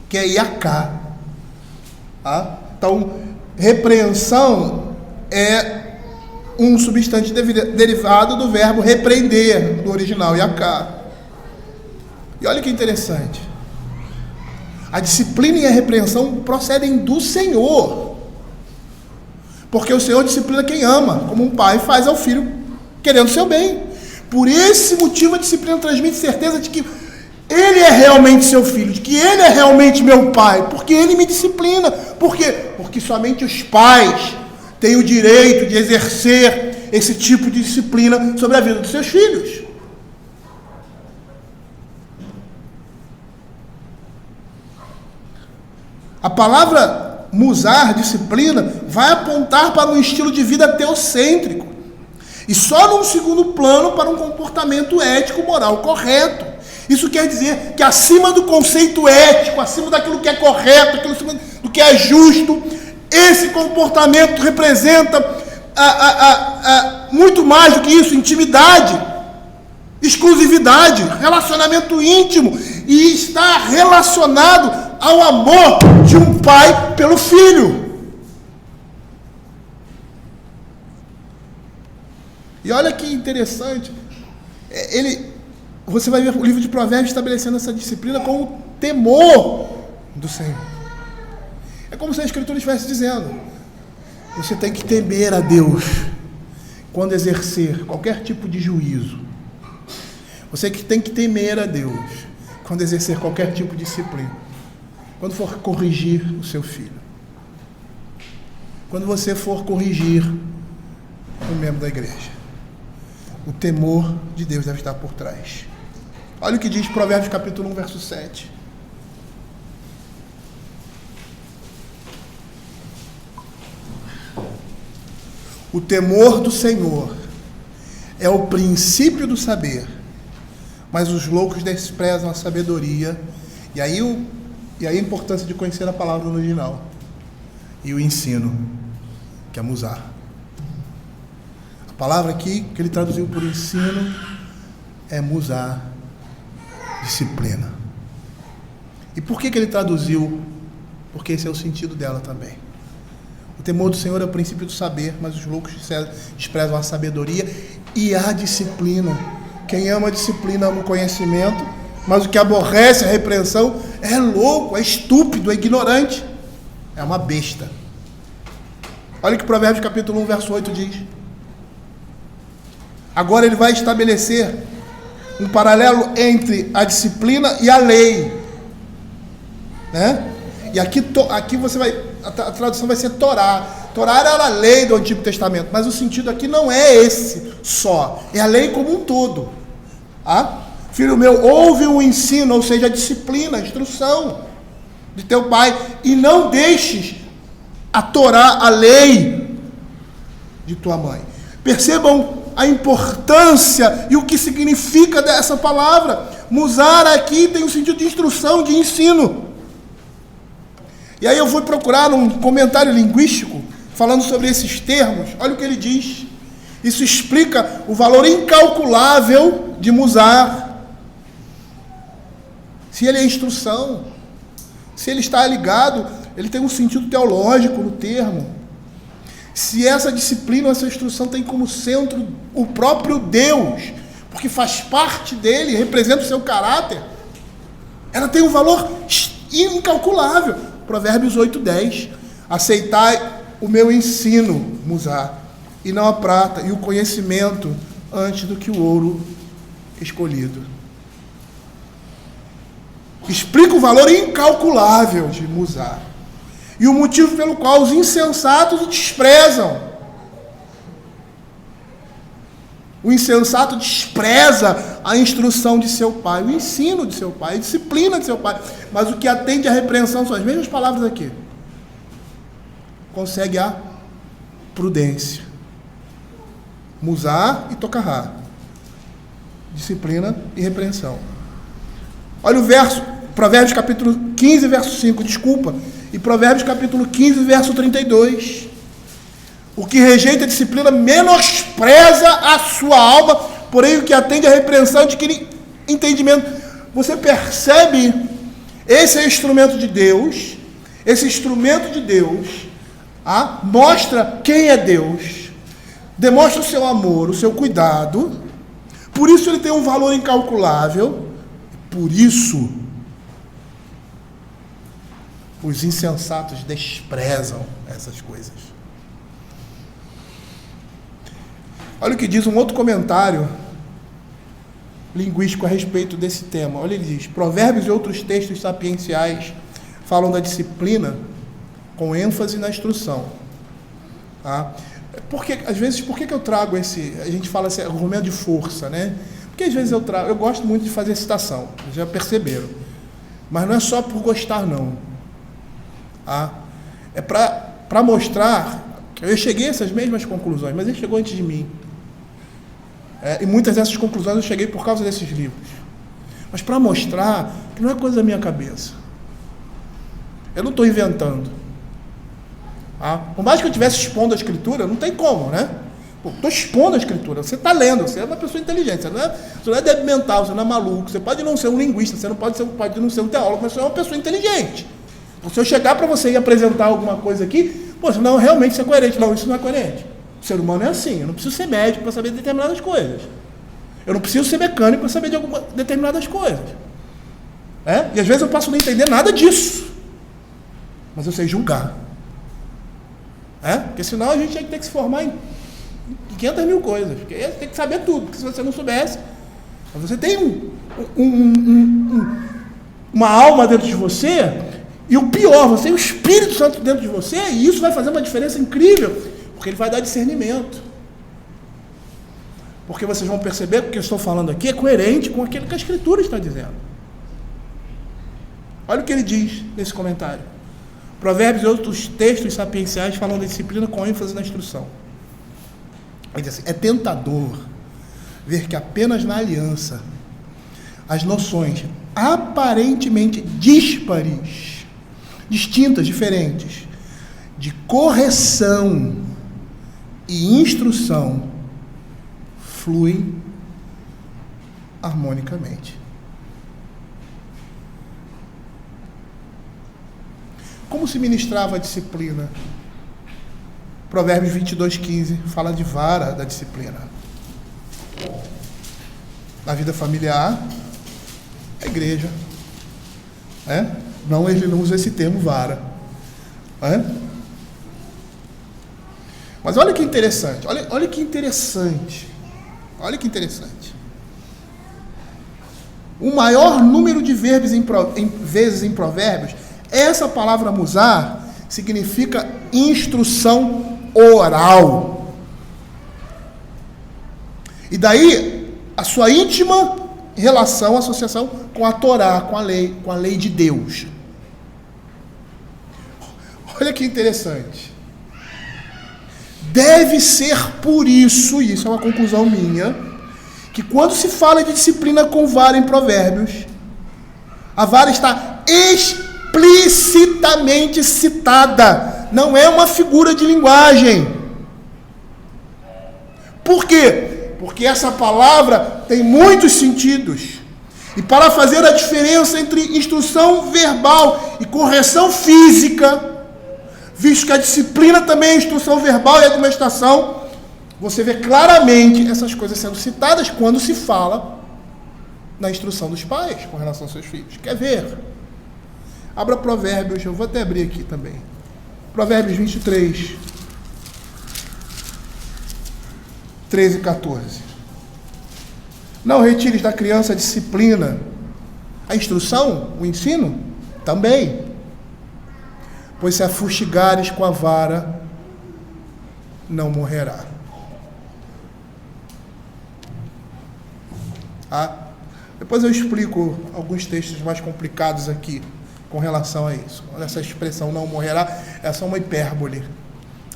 que é iaká. Então, repreensão é um substantivo derivado do verbo repreender, do original iaká. E olha que interessante. A disciplina e a repreensão procedem do Senhor. Porque o Senhor disciplina quem ama, como um pai faz ao filho querendo o seu bem. Por esse motivo a disciplina transmite certeza de que Ele é realmente seu filho, de que Ele é realmente meu pai, porque Ele me disciplina. Por quê? Porque somente os pais têm o direito de exercer esse tipo de disciplina sobre a vida dos seus filhos. A palavra musar, disciplina, vai apontar para um estilo de vida teocêntrico. E só num segundo plano para um comportamento ético, moral correto. Isso quer dizer que acima do conceito ético, acima daquilo que é correto, acima do que é justo, esse comportamento representa muito mais do que isso: intimidade, exclusividade, relacionamento íntimo, e está relacionado ao amor de um pai pelo filho. E olha que interessante, você vai ver o livro de Provérbios estabelecendo essa disciplina com o temor do Senhor. É como se a Escritura estivesse dizendo: você tem que temer a Deus quando exercer qualquer tipo de juízo. Você que tem que temer a Deus quando exercer qualquer tipo de disciplina. Quando for corrigir o seu filho. Quando você for corrigir um membro da igreja. O temor de Deus deve estar por trás. Olha o que diz Provérbios capítulo 1, verso 7. O temor do Senhor é o princípio do saber, mas os loucos desprezam a sabedoria. E aí a importância de conhecer a palavra no original. E o ensino, que é musar. A palavra aqui, que ele traduziu por ensino, é musar, disciplina. E por que ele traduziu? Porque esse é o sentido dela também. O temor do Senhor é o princípio do saber, mas os loucos desprezam a sabedoria e a disciplina. Quem ama a disciplina ama o conhecimento, mas o que aborrece a repreensão é louco, é estúpido, é ignorante, é uma besta. Olha o que Provérbios capítulo 1, verso 8 diz. Agora ele vai estabelecer um paralelo entre a disciplina e a lei, né? E aqui você vai, a tradução vai ser Torá. Torá era a lei do Antigo Testamento, mas o sentido aqui não é esse só, é a lei como um todo. Filho meu, ouve o ensino, ou seja, a disciplina, a instrução de teu pai, e não deixes a Torá, a lei de tua mãe. Percebam a importância e o que significa dessa palavra. Musar aqui tem o sentido de instrução, de ensino. E aí eu fui procurar um comentário linguístico falando sobre esses termos. Olha o que ele diz. Isso explica o valor incalculável de musar. Se ele é instrução, se ele está ligado, ele tem um sentido teológico no termo. Se essa disciplina, essa instrução tem como centro o próprio Deus, porque faz parte dele, representa o seu caráter, ela tem um valor incalculável. Provérbios 8:10. Aceitai o meu ensino, musar, e não a prata, e o conhecimento antes do que o ouro escolhido. Explica o valor incalculável de musar. E o motivo pelo qual os insensatos o desprezam. O insensato despreza a instrução de seu pai, o ensino de seu pai, a disciplina de seu pai. Mas o que atende à repreensão são as mesmas palavras aqui. Consegue a prudência. Musar e tocará. Disciplina e repreensão. Olha o verso, Provérbios capítulo 15, verso 5, e Provérbios capítulo 15, verso 32. O que rejeita a disciplina menospreza a sua alma, porém o que atende à repreensão adquire entendimento. Você percebe? Esse é o instrumento de Deus. Esse instrumento de Deus mostra quem é Deus, demonstra o seu amor, o seu cuidado. Por isso ele tem um valor incalculável. Por isso, os insensatos desprezam essas coisas. Olha o que diz um outro comentário linguístico a respeito desse tema. Olha, ele diz: Provérbios e outros textos sapienciais falam da disciplina com ênfase na instrução. Tá? Às vezes, por que eu trago esse... A gente fala esse argumento de força, né? Porque às vezes eu gosto muito de fazer citação, já perceberam. Mas não é só por gostar, não. Tá? É para mostrar... Eu cheguei a essas mesmas conclusões, mas ele chegou antes de mim. E muitas dessas conclusões eu cheguei por causa desses livros. Mas para mostrar que não é coisa da minha cabeça. Eu não estou inventando. Tá? Por mais que eu estivesse expondo a Escritura, não tem como, né? Estou expondo a Escritura. Você está lendo, você é uma pessoa inteligente. Você não é débil mental, você não é maluco. Você pode não ser um linguista, você não pode não ser um teólogo, mas você é uma pessoa inteligente. Então, se eu chegar para você e apresentar alguma coisa aqui, não, realmente isso é coerente. Não, isso não é coerente. O ser humano é assim. Eu não preciso ser médico para saber de determinadas coisas. Eu não preciso ser mecânico para saber de determinadas coisas. E às vezes eu posso não entender nada disso. Mas eu sei julgar. Porque senão a gente tem que se formar em 500 mil coisas. Porque tem que saber tudo. Porque se você não soubesse... Mas você tem uma alma dentro de você... E o pior, você tem o Espírito Santo dentro de você, e isso vai fazer uma diferença incrível, porque ele vai dar discernimento. Porque vocês vão perceber que o que eu estou falando aqui é coerente com aquilo que a Escritura está dizendo. Olha o que ele diz nesse comentário. Provérbios e outros textos sapienciais falam da disciplina com ênfase na instrução. Ele diz assim: é tentador ver que apenas na aliança as noções aparentemente díspares, distintas, diferentes, de correção e instrução fluem harmonicamente. Como se ministrava a disciplina? Provérbios 22:15 fala de vara da disciplina. Na vida familiar, a igreja, Não, ele não usa esse termo vara. Mas olha que interessante. Olha que interessante. Olha que interessante. O maior número de vezes em Provérbios, essa palavra musar significa instrução oral. E daí a sua íntima relação, associação com a Torá, com a lei de Deus. Olha que interessante. Deve ser por isso, e isso é uma conclusão minha, que quando se fala de disciplina com vara em Provérbios, a vara está explicitamente citada, não é uma figura de linguagem. Por quê? Porque essa palavra tem muitos sentidos. E para fazer a diferença entre instrução verbal e correção física, visto que a disciplina também é instrução verbal e admoestação, você vê claramente essas coisas sendo citadas quando se fala na instrução dos pais com relação aos seus filhos. Quer ver? Abra Provérbios, eu vou até abrir aqui também. Provérbios 23, 13 e 14. Não retires da criança a disciplina, a instrução, o ensino, também. Pois se a fustigares com a vara, não morrerá. Depois eu explico alguns textos mais complicados aqui com relação a isso. Essa expressão não morrerá, essa é uma hipérbole,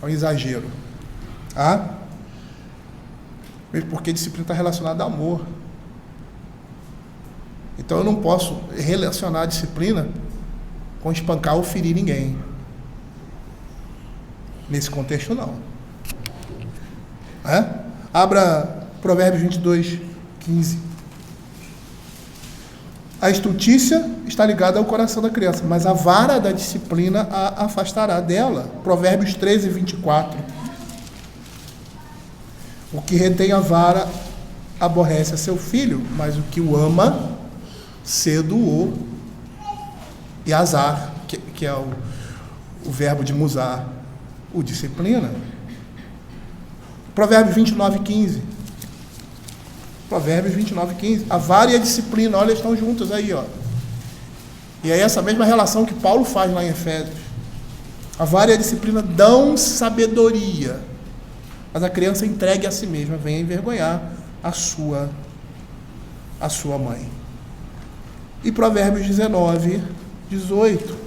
é um exagero. Mesmo porque disciplina está relacionada a amor. Então eu não posso relacionar a disciplina com espancar ou ferir ninguém. Nesse contexto, não. Abra Provérbios 22, 15. A estultícia está ligada ao coração da criança, mas a vara da disciplina a afastará dela. Provérbios 13, 24. O que retém a vara aborrece a seu filho, mas o que o ama cedo e azar, que é o verbo de musar, o disciplina. Provérbios 29:15. Provérbios 29:15. A vara e a disciplina, olha, estão juntas aí, ó. E é essa mesma relação que Paulo faz lá em Efésios. A vara e a disciplina dão sabedoria, mas a criança entregue a si mesma vem envergonhar a sua mãe. E Provérbios 19:18.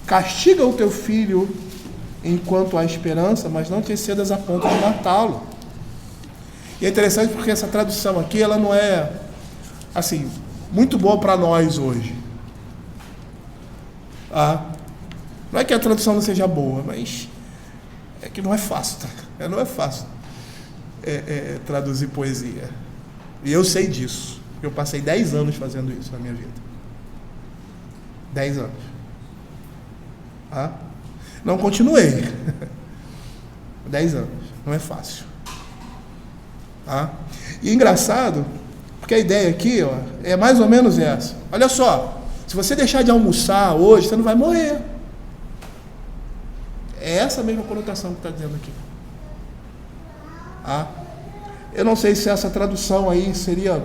Castiga o teu filho enquanto há esperança, mas não te excedas a ponto de matá-lo. E é interessante porque essa tradução aqui, ela não é, assim, muito boa para nós hoje. Não é que a tradução não seja boa, mas é que não é fácil. Não é fácil traduzir poesia. E eu sei disso. Eu passei 10 anos fazendo isso na minha vida. 10 anos. Não continuei. 10 anos. Não é fácil. E é engraçado, porque a ideia aqui, ó, é mais ou menos essa. Olha só, se você deixar de almoçar hoje, você não vai morrer. É essa mesma conotação que está dizendo aqui. Eu não sei se essa tradução aí seria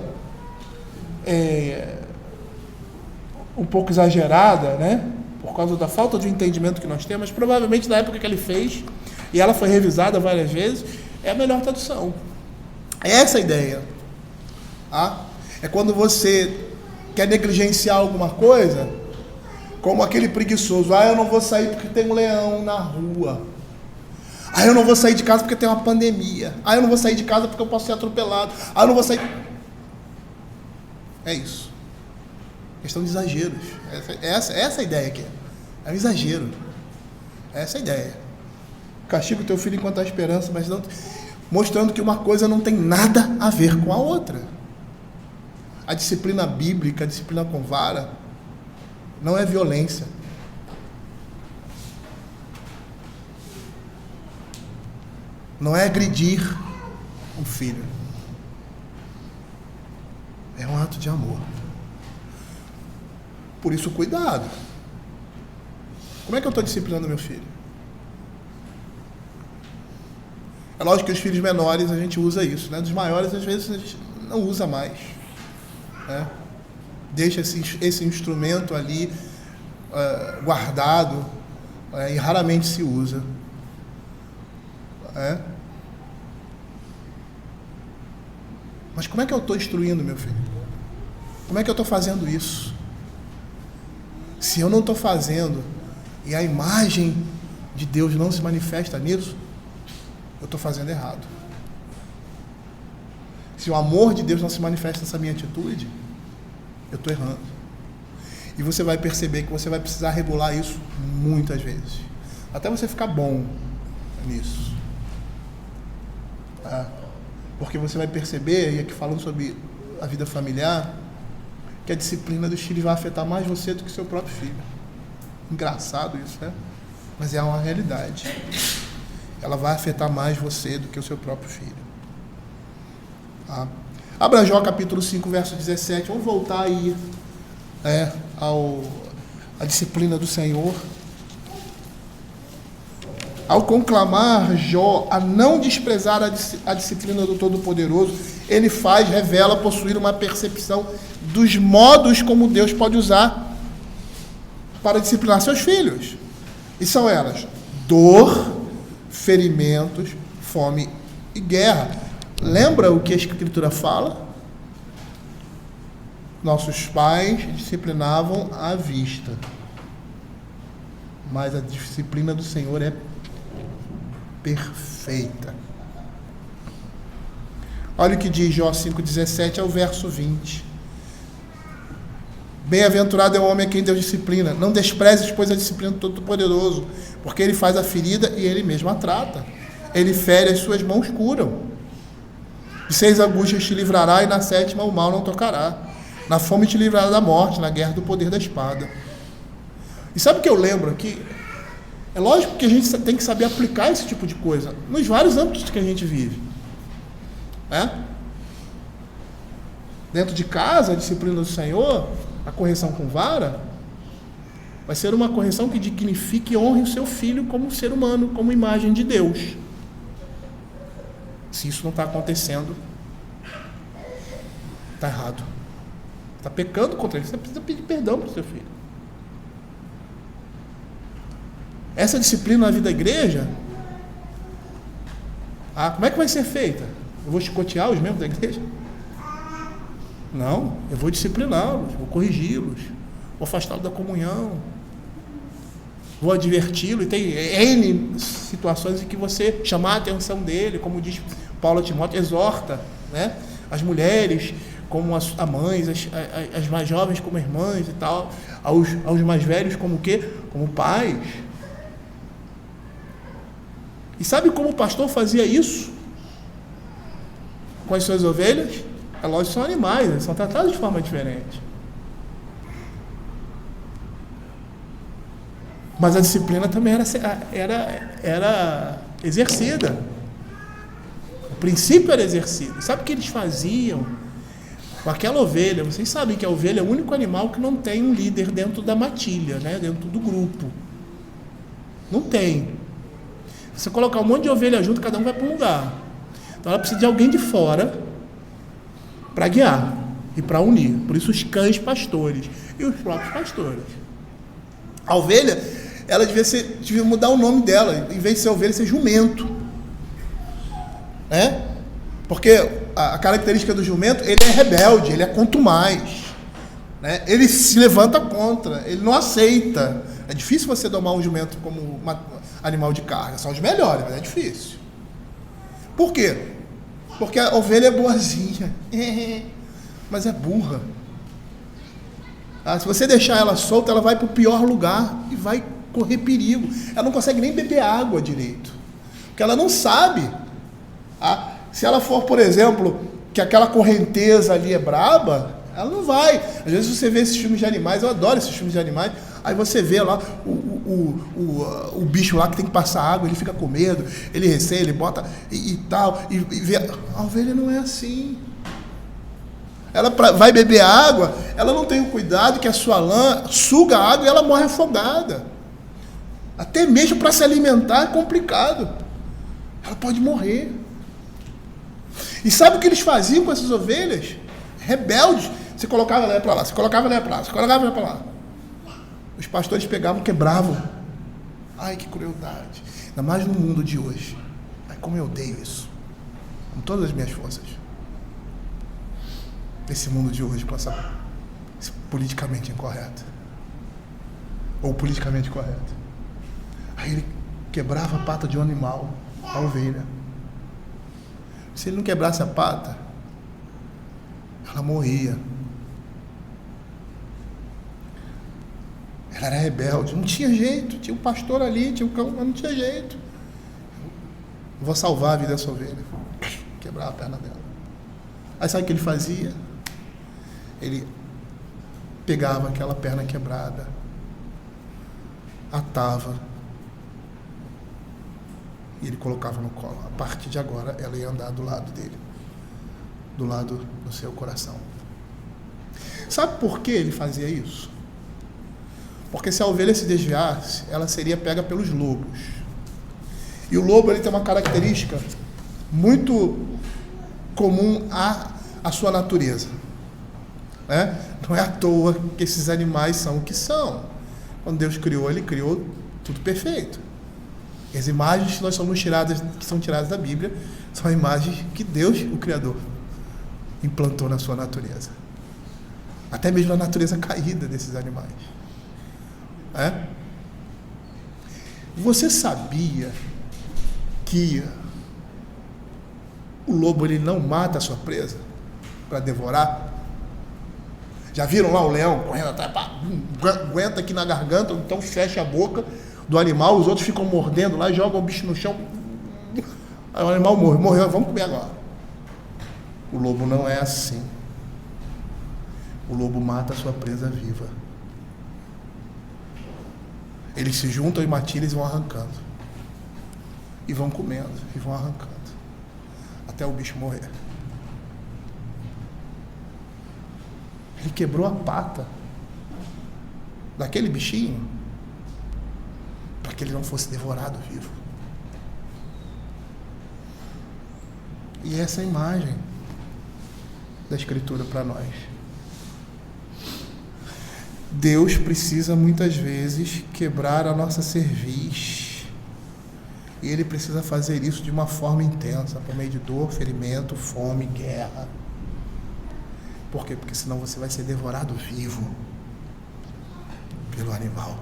um pouco exagerada, né? Por causa da falta de entendimento que nós temos, mas provavelmente na época que ele fez, e ela foi revisada várias vezes, é a melhor tradução. É essa a ideia. É quando você quer negligenciar alguma coisa, como aquele preguiçoso. Eu não vou sair porque tem um leão na rua. Eu não vou sair de casa porque tem uma pandemia. Eu não vou sair de casa porque eu posso ser atropelado. Eu não vou sair... É isso. Questão de exageros. Essa é a ideia aqui. É um exagero. Essa é a ideia. Castiga o teu filho enquanto há esperança, mas não... Mostrando que uma coisa não tem nada a ver com a outra. A disciplina bíblica, a disciplina com vara, não é violência. Não é agredir um filho. É um ato de amor. Por isso, cuidado. Como é que eu estou disciplinando meu filho? É lógico que os filhos menores a gente usa isso, né? Dos maiores, às vezes, a gente não usa mais. Né? Deixa esse instrumento ali guardado e raramente se usa. Mas como é que eu estou instruindo meu filho? Como é que eu estou fazendo isso? Se eu não estou fazendo e a imagem de Deus não se manifesta nisso, eu estou fazendo errado. Se o amor de Deus não se manifesta nessa minha atitude, eu estou errando. E você vai perceber que você vai precisar regular isso muitas vezes, até você ficar bom nisso. Porque você vai perceber, e aqui falando sobre a vida familiar, que a disciplina dos filhos vai afetar mais você do que seu próprio filho. Engraçado isso, né? Mas é uma realidade. Ela vai afetar mais você do que o seu próprio filho. Abra Jó capítulo 5, verso 17. Vamos voltar aí à disciplina do Senhor. Ao conclamar Jó a não desprezar a disciplina do Todo-Poderoso, ele revela possuir uma percepção dos modos como Deus pode usar para disciplinar seus filhos. E são elas: dor, ferimentos, fome e guerra. Lembra o que a Escritura fala? Nossos pais disciplinavam à vista, mas a disciplina do Senhor é perfeita. Olha o que diz Jó 5,17 ao verso 20. Bem-aventurado é o homem a quem Deus disciplina. Não desprezes, pois, a disciplina do Todo-Poderoso, porque ele faz a ferida e ele mesmo a trata. Ele fere, as suas mãos curam. De 6 angústias te livrará, e na 7ª o mal não tocará. Na fome te livrará da morte, na guerra do poder da espada. E sabe o que eu lembro aqui? É lógico que a gente tem que saber aplicar esse tipo de coisa nos vários âmbitos que a gente vive. Dentro de casa, a disciplina do Senhor, a correção com vara, vai ser uma correção que dignifique e honre o seu filho como ser humano, como imagem de Deus. Se isso não está acontecendo, está errado. Está pecando contra ele. Você precisa pedir perdão para o seu filho. Essa disciplina na vida da igreja, como é que vai ser feita? Eu vou chicotear os membros da igreja? Não, eu vou discipliná-los, vou corrigi-los, vou afastá-los da comunhão, vou adverti-lo. E tem N situações em que você chamar a atenção dele, como diz Paulo a Timóteo, exorta, né, as mulheres como as mães, as mais jovens como irmãs e tal, aos mais velhos como o quê? Como pais. E sabe como o pastor fazia isso com as suas ovelhas? É lógico que são animais, eles são tratados de forma diferente. Mas a disciplina também era exercida. O princípio era exercido. Sabe o que eles faziam com aquela ovelha? Vocês sabem que a ovelha é o único animal que não tem um líder dentro da matilha, né? Dentro do grupo. Não tem. Se você colocar um monte de ovelha junto, cada um vai para um lugar. Então ela precisa de alguém de fora para guiar e para unir. Por isso os cães pastores e os próprios pastores. A ovelha, ela devia mudar o nome dela. Em vez de ser ovelha, ser jumento. Né? Porque a característica do jumento, ele é rebelde, ele é contumaz. Né? Ele se levanta contra, ele não aceita. É difícil você domar um jumento como animal de carga. São os melhores, mas é difícil. Por quê? Porque a ovelha é boazinha, mas é burra. Se você deixar ela solta, ela vai para o pior lugar e vai correr perigo. Ela não consegue nem beber água direito, porque ela não sabe. Se ela for, por exemplo, que aquela correnteza ali é braba, ela não vai. Às vezes você vê esses filmes de animais, eu adoro esses filmes de animais, aí você vê lá o bicho lá que tem que passar água, ele fica com medo, ele receia, ele bota e tal, e vê. A ovelha não é assim. Ela vai beber água, ela não tem o cuidado que a sua lã suga a água e ela morre afogada. Até mesmo para se alimentar é complicado. Ela pode morrer. E sabe o que eles faziam com essas ovelhas? Rebeldes. Você colocava ela para lá, você colocava ela para lá, você colocava ela para lá. Os pastores pegavam, quebravam. Ai, que crueldade. Ainda mais no mundo de hoje. Ai, como eu odeio isso. Com todas as minhas forças. Esse mundo de hoje, com esse politicamente incorreto. Ou politicamente correto. Aí ele quebrava a pata de um animal, a ovelha. Se ele não quebrasse a pata, ela morria. Ela era rebelde, não tinha jeito. Tinha um pastor ali, tinha um cão, mas não tinha jeito. Vou salvar a vida dessa ovelha. Quebrar a perna dela. Aí sabe o que ele fazia? Ele pegava aquela perna quebrada, atava e ele colocava no colo. A partir de agora ela ia andar do lado dele, do lado do seu coração. Sabe por que ele fazia isso? Porque se a ovelha se desviasse, ela seria pega pelos lobos. E o lobo, ele tem uma característica muito comum à sua natureza. Né? Não é à toa que esses animais são o que são. Quando Deus criou, ele criou tudo perfeito. As imagens que são tiradas da Bíblia são imagens que Deus, o Criador, implantou na sua natureza. Até mesmo a natureza caída desses animais. Você sabia que o lobo, ele não mata a sua presa para devorar? Já viram lá o leão correndo atrás, aguenta aqui na garganta, então fecha a boca do animal, os outros ficam mordendo lá, jogam o bicho no chão, aí o animal morreu, vamos comer agora. O lobo não é assim. O lobo mata a sua presa viva. Eles se juntam em matilhas e vão arrancando. E vão comendo, e vão arrancando. Até o bicho morrer. Ele quebrou a pata daquele bichinho para que ele não fosse devorado vivo. E essa é a imagem da Escritura para nós. Deus precisa muitas vezes quebrar a nossa cerviz. E Ele precisa fazer isso de uma forma intensa, por meio de dor, ferimento, fome, guerra. Por quê? Porque senão você vai ser devorado vivo pelo animal.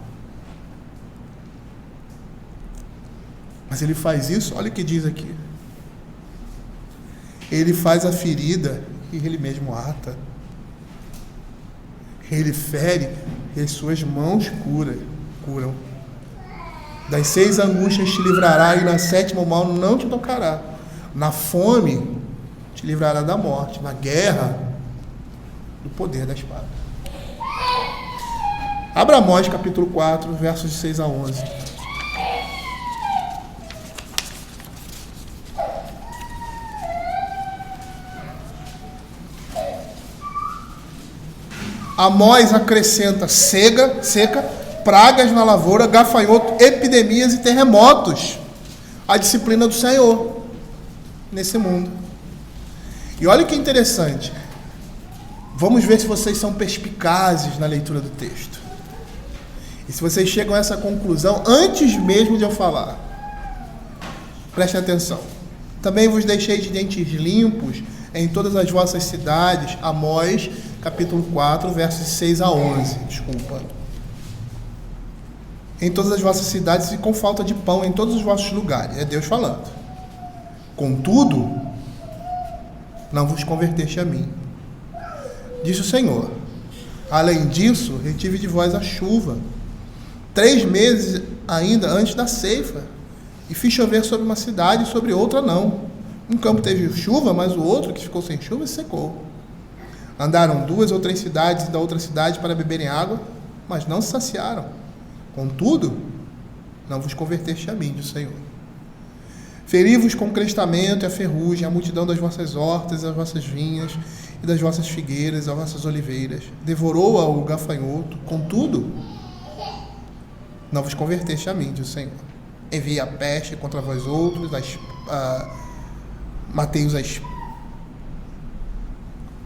Mas Ele faz isso, olha o que diz aqui. Ele faz a ferida e Ele mesmo ata. Ele fere e as suas mãos curam. Das 6 angústias te livrará e na 7ª o mal não te tocará. Na fome te livrará da morte, na guerra do poder da espada. Abra Amós capítulo 4, versos de 6 a 11. Amós acrescenta seca, pragas na lavoura, gafanhoto, epidemias e terremotos. A disciplina do Senhor nesse mundo. E olha que interessante. Vamos ver se vocês são perspicazes na leitura do texto. E se vocês chegam a essa conclusão antes mesmo de eu falar. Prestem atenção. Também vos deixei de dentes limpos em todas as vossas cidades. Amós capítulo 4, versos 6 a 11. Desculpa. Em todas as vossas cidades e com falta de pão em todos os vossos lugares. É Deus falando. Contudo, não vos converteste a mim, disse o Senhor. Além disso, retive de vós a chuva, 3 meses ainda antes da ceifa, e fiz chover sobre uma cidade e sobre outra não. Um campo teve chuva, mas o outro, que ficou sem chuva, secou. Andaram 2 ou 3 cidades da outra cidade para beberem água, mas não se saciaram. Contudo, não vos converteste a mim, diz o Senhor. Feri-vos com o crestamento e a ferrugem, a multidão das vossas hortas, as vossas vinhas, e das vossas figueiras, as vossas oliveiras. Devorou-a o gafanhoto, contudo, não vos converteste a mim, diz o Senhor. Enviei a peste contra vós outros, matei-os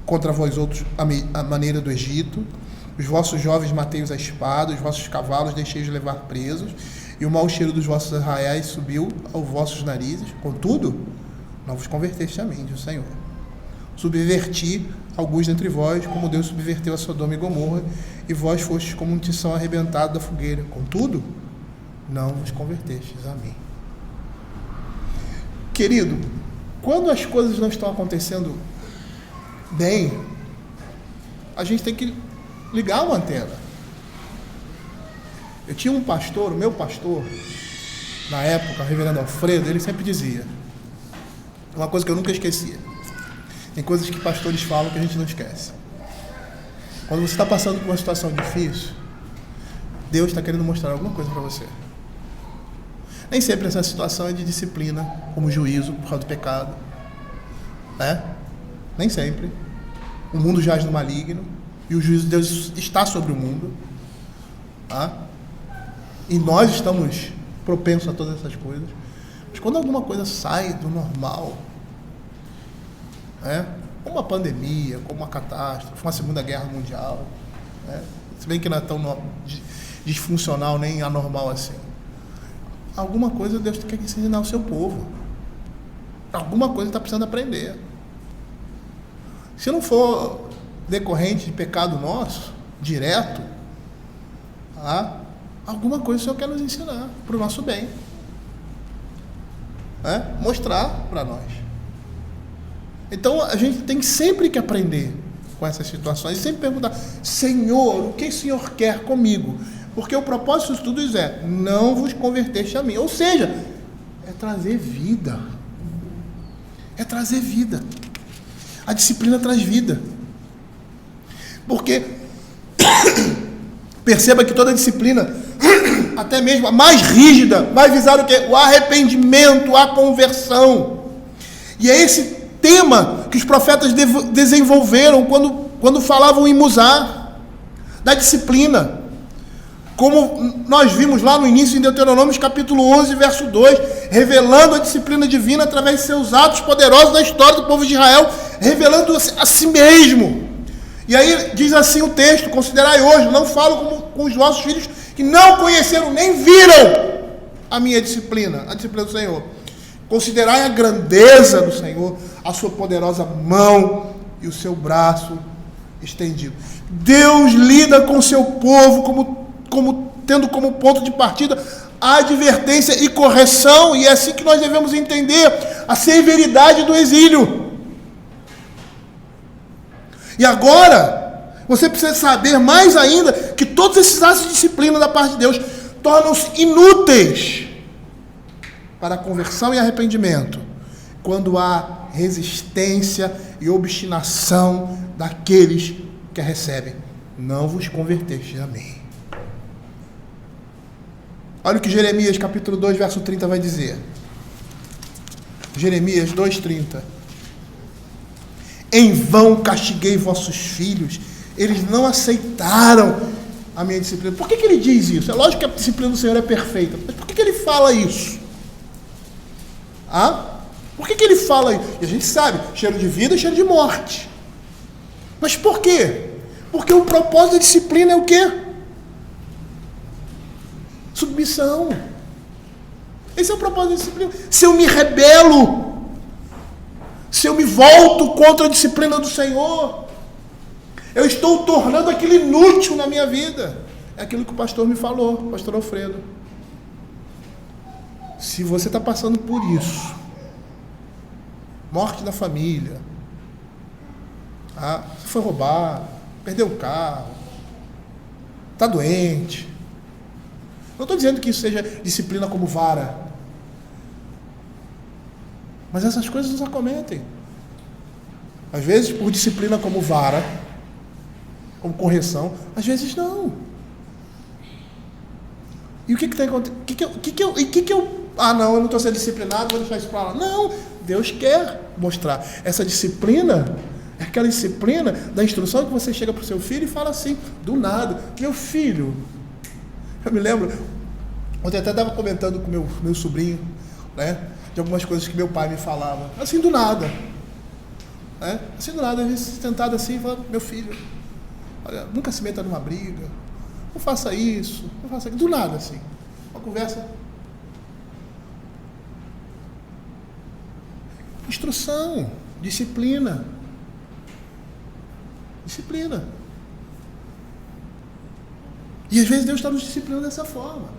contra vós outros a maneira do Egito. Os vossos jovens matei-os à espada, os vossos cavalos deixei-os levar presos, e o mau cheiro dos vossos arraiais subiu aos vossos narizes. Contudo, não vos converteste a mim, diz o Senhor. Subverti alguns dentre vós, como Deus subverteu a Sodoma e Gomorra, e vós fostes como um tição arrebentado da fogueira. Contudo, não vos convertestes a mim. Querido, quando as coisas não estão acontecendo bem, a gente tem que ligar uma antena. Eu tinha um pastor, o meu pastor, na época, o reverendo Alfredo, ele sempre dizia uma coisa que eu nunca esquecia. Tem coisas que pastores falam que a gente não esquece. Quando você está passando por uma situação difícil, Deus está querendo mostrar alguma coisa para você. Nem sempre essa situação é de disciplina, como juízo por causa do pecado. Né? Nem sempre. O mundo jaz no maligno e o juízo de Deus está sobre o mundo. Tá? E nós estamos propensos a todas essas coisas. Mas quando alguma coisa sai do normal, como uma pandemia, como uma catástrofe, uma Segunda Guerra Mundial, se bem que não é tão disfuncional nem anormal assim, alguma coisa Deus quer ensinar ao seu povo. Alguma coisa está precisando aprender. Se não for decorrente de pecado nosso, direto, alguma coisa o Senhor quer nos ensinar para o nosso bem. Mostrar para nós. Então a gente tem sempre que aprender com essas situações e sempre perguntar: Senhor, o que o Senhor quer comigo? Porque o propósito de tudo isso é: não vos converteste a mim. Ou seja, é trazer vida. É trazer vida. A disciplina traz vida. Porque perceba que toda disciplina, até mesmo a mais rígida, vai visar o quê? O arrependimento, a conversão. E é esse tema que os profetas desenvolveram quando quando falavam em Musá, da disciplina. Como nós vimos lá no início em Deuteronômio capítulo 11, verso 2, revelando a disciplina divina através de seus atos poderosos na história do povo de Israel, revelando a si mesmo. E aí diz assim o texto: considerai hoje, não falo como com os vossos filhos que não conheceram nem viram a minha disciplina, a disciplina do Senhor. Considerai a grandeza do Senhor, a sua poderosa mão e o seu braço estendido. Deus lida com o seu povo tendo como ponto de partida a advertência e correção, e é assim que nós devemos entender a severidade do exílio. E agora, você precisa saber mais ainda que todos esses atos de disciplina da parte de Deus tornam-se inúteis para a conversão e arrependimento, quando há resistência e obstinação daqueles que a recebem. Não vos convertestes a mim. Olha o que Jeremias capítulo 2, verso 30 vai dizer. Jeremias 2,30. Em vão castiguei vossos filhos, eles não aceitaram a minha disciplina. Por que ele diz isso? É lógico que a disciplina do Senhor é perfeita, mas por que ele fala isso? Por que ele fala isso? E a gente sabe, cheiro de vida e cheiro de morte. Mas por quê? Porque o propósito da disciplina é o quê? Submissão. Esse é o propósito da disciplina. Se eu me rebelo, se eu me volto contra a disciplina do Senhor, eu estou tornando aquilo inútil na minha vida. É aquilo que o pastor me falou, o pastor Alfredo. Se você está passando por isso, morte da família, você foi roubado, perdeu o carro, está doente. Não estou dizendo que isso seja disciplina como vara, mas essas coisas nos acometem. Às vezes por disciplina como vara, como correção, às vezes não. E o que está acontecendo? Não, eu não estou sendo disciplinado, vou deixar isso para lá. Não, Deus quer mostrar. Essa disciplina é aquela disciplina da instrução que você chega para o seu filho e fala assim, do nada: meu filho, eu me lembro, ontem até estava comentando com meu sobrinho, né, de algumas coisas que meu pai me falava, assim do nada, né, assim do nada, às vezes sentado assim e falava: meu filho, olha, nunca se meta numa briga, não faça isso, não faça aquilo, do nada assim, uma conversa. Instrução, disciplina. Disciplina. E às vezes Deus está nos disciplinando dessa forma.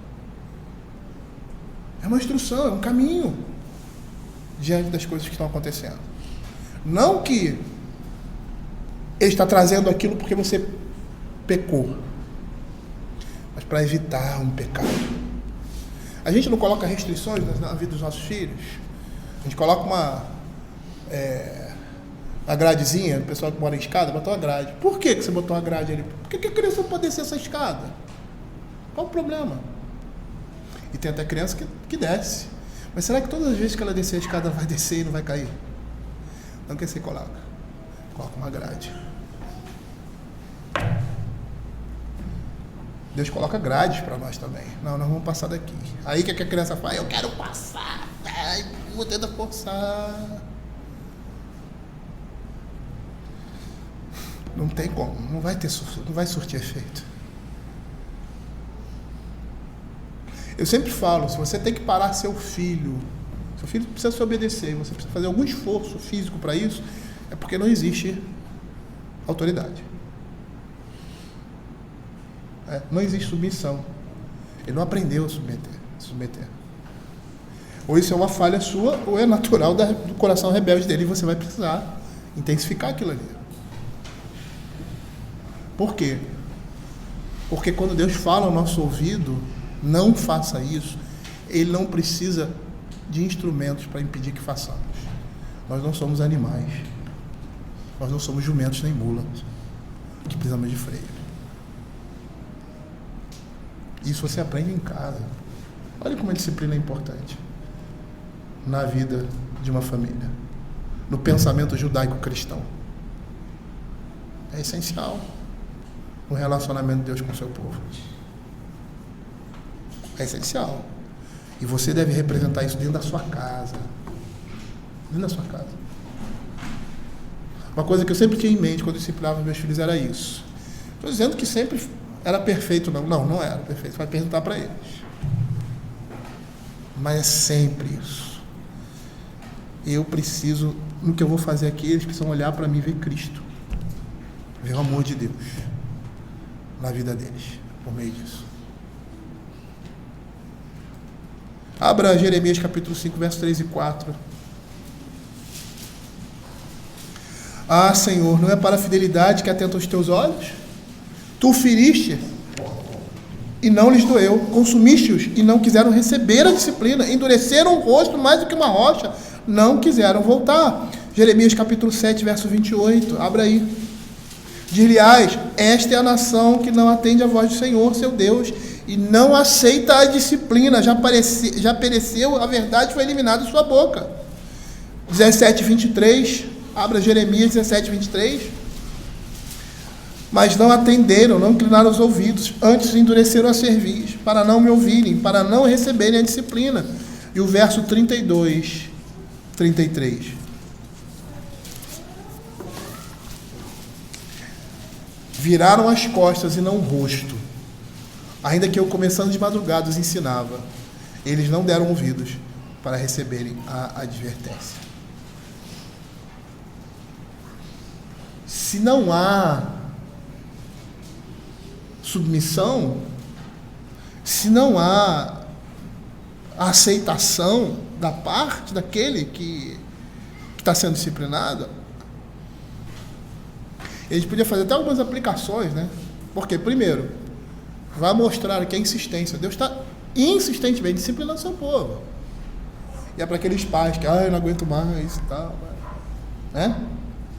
É uma instrução, é um caminho diante das coisas que estão acontecendo. Não que Ele está trazendo aquilo porque você pecou, mas para evitar um pecado. A gente não coloca restrições na vida dos nossos filhos. A gente coloca uma gradezinha, o pessoal que mora em escada, botou uma grade. Por que você botou uma grade ali? Por que a criança não pode descer essa escada? Qual o problema? E tem até criança que desce. Mas será que todas as vezes que ela descer a escada, ela vai descer e não vai cair? Não, que você coloca uma grade. Deus coloca grades para nós também. Não, nós vamos passar daqui. Aí o que a criança faz? Eu quero passar. Ai, vou tentar forçar. Não tem como. Não vai surtir efeito. Eu sempre falo, se você tem que parar seu filho precisa se obedecer, você precisa fazer algum esforço físico para isso, é porque não existe autoridade. Não existe submissão. Ele não aprendeu a submeter. Ou isso é uma falha sua, ou é natural do coração rebelde dele, e você vai precisar intensificar aquilo ali. Por quê? Porque quando Deus fala ao nosso ouvido, não faça isso, Ele não precisa de instrumentos para impedir que façamos. Nós não somos animais. Nós não somos jumentos nem mulas, que precisamos de freio. Isso você aprende em casa. Olha como a disciplina é importante na vida de uma família, no pensamento judaico-cristão. É essencial no relacionamento de Deus com o seu povo. É essencial. E você deve representar isso dentro da sua casa. Dentro da sua casa. Uma coisa que eu sempre tinha em mente quando eu disciplinava meus filhos era isso. Estou dizendo que sempre era perfeito, não. Não era perfeito. Você vai perguntar para eles. Mas é sempre isso. Eu preciso, no que eu vou fazer aqui, eles precisam olhar para mim e ver Cristo. Ver o amor de Deus na vida deles, por meio disso. Abra Jeremias capítulo 5, versos 3 e 4. Ah, Senhor, não é para a fidelidade que atenta os teus olhos? Tu feriste e não lhes doeu, consumiste-os e não quiseram receber a disciplina, endureceram o rosto mais do que uma rocha, não quiseram voltar. Jeremias capítulo 7, verso 28, abra aí. Dir-lhe-ás, esta é a nação que não atende a voz do Senhor, seu Deus, e não aceita a disciplina, já pereceu, a verdade foi eliminada de sua boca. 17, 23, abra Jeremias 17, 23. Mas não atenderam, não inclinaram os ouvidos, antes endureceram a cerviz, para não me ouvirem, para não receberem a disciplina. E o verso 32, 33. Viraram as costas e não o rosto, ainda que eu, começando de madrugada, os ensinava. Eles não deram ouvidos para receberem a advertência. Se não há submissão, se não há aceitação da parte daquele que está sendo disciplinado, a gente podia fazer até algumas aplicações, né? Porque, primeiro, vai mostrar que a insistência. Deus está insistentemente disciplinando seu povo. E é para aqueles pais que, eu não aguento mais e tal. Né?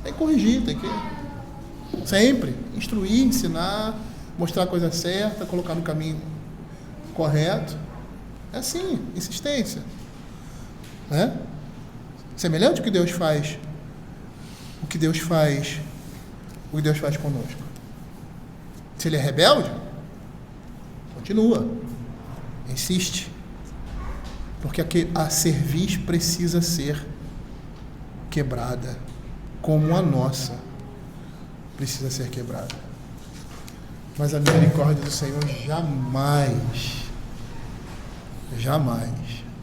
Tem que corrigir, tem que sempre instruir, ensinar, mostrar a coisa certa, colocar no caminho correto. É assim, insistência. Né? Semelhante ao que Deus faz. O que Deus faz conosco. Se ele é rebelde, continua, insiste, porque a cerviz precisa ser quebrada, como a nossa precisa ser quebrada. Mas a misericórdia do Senhor jamais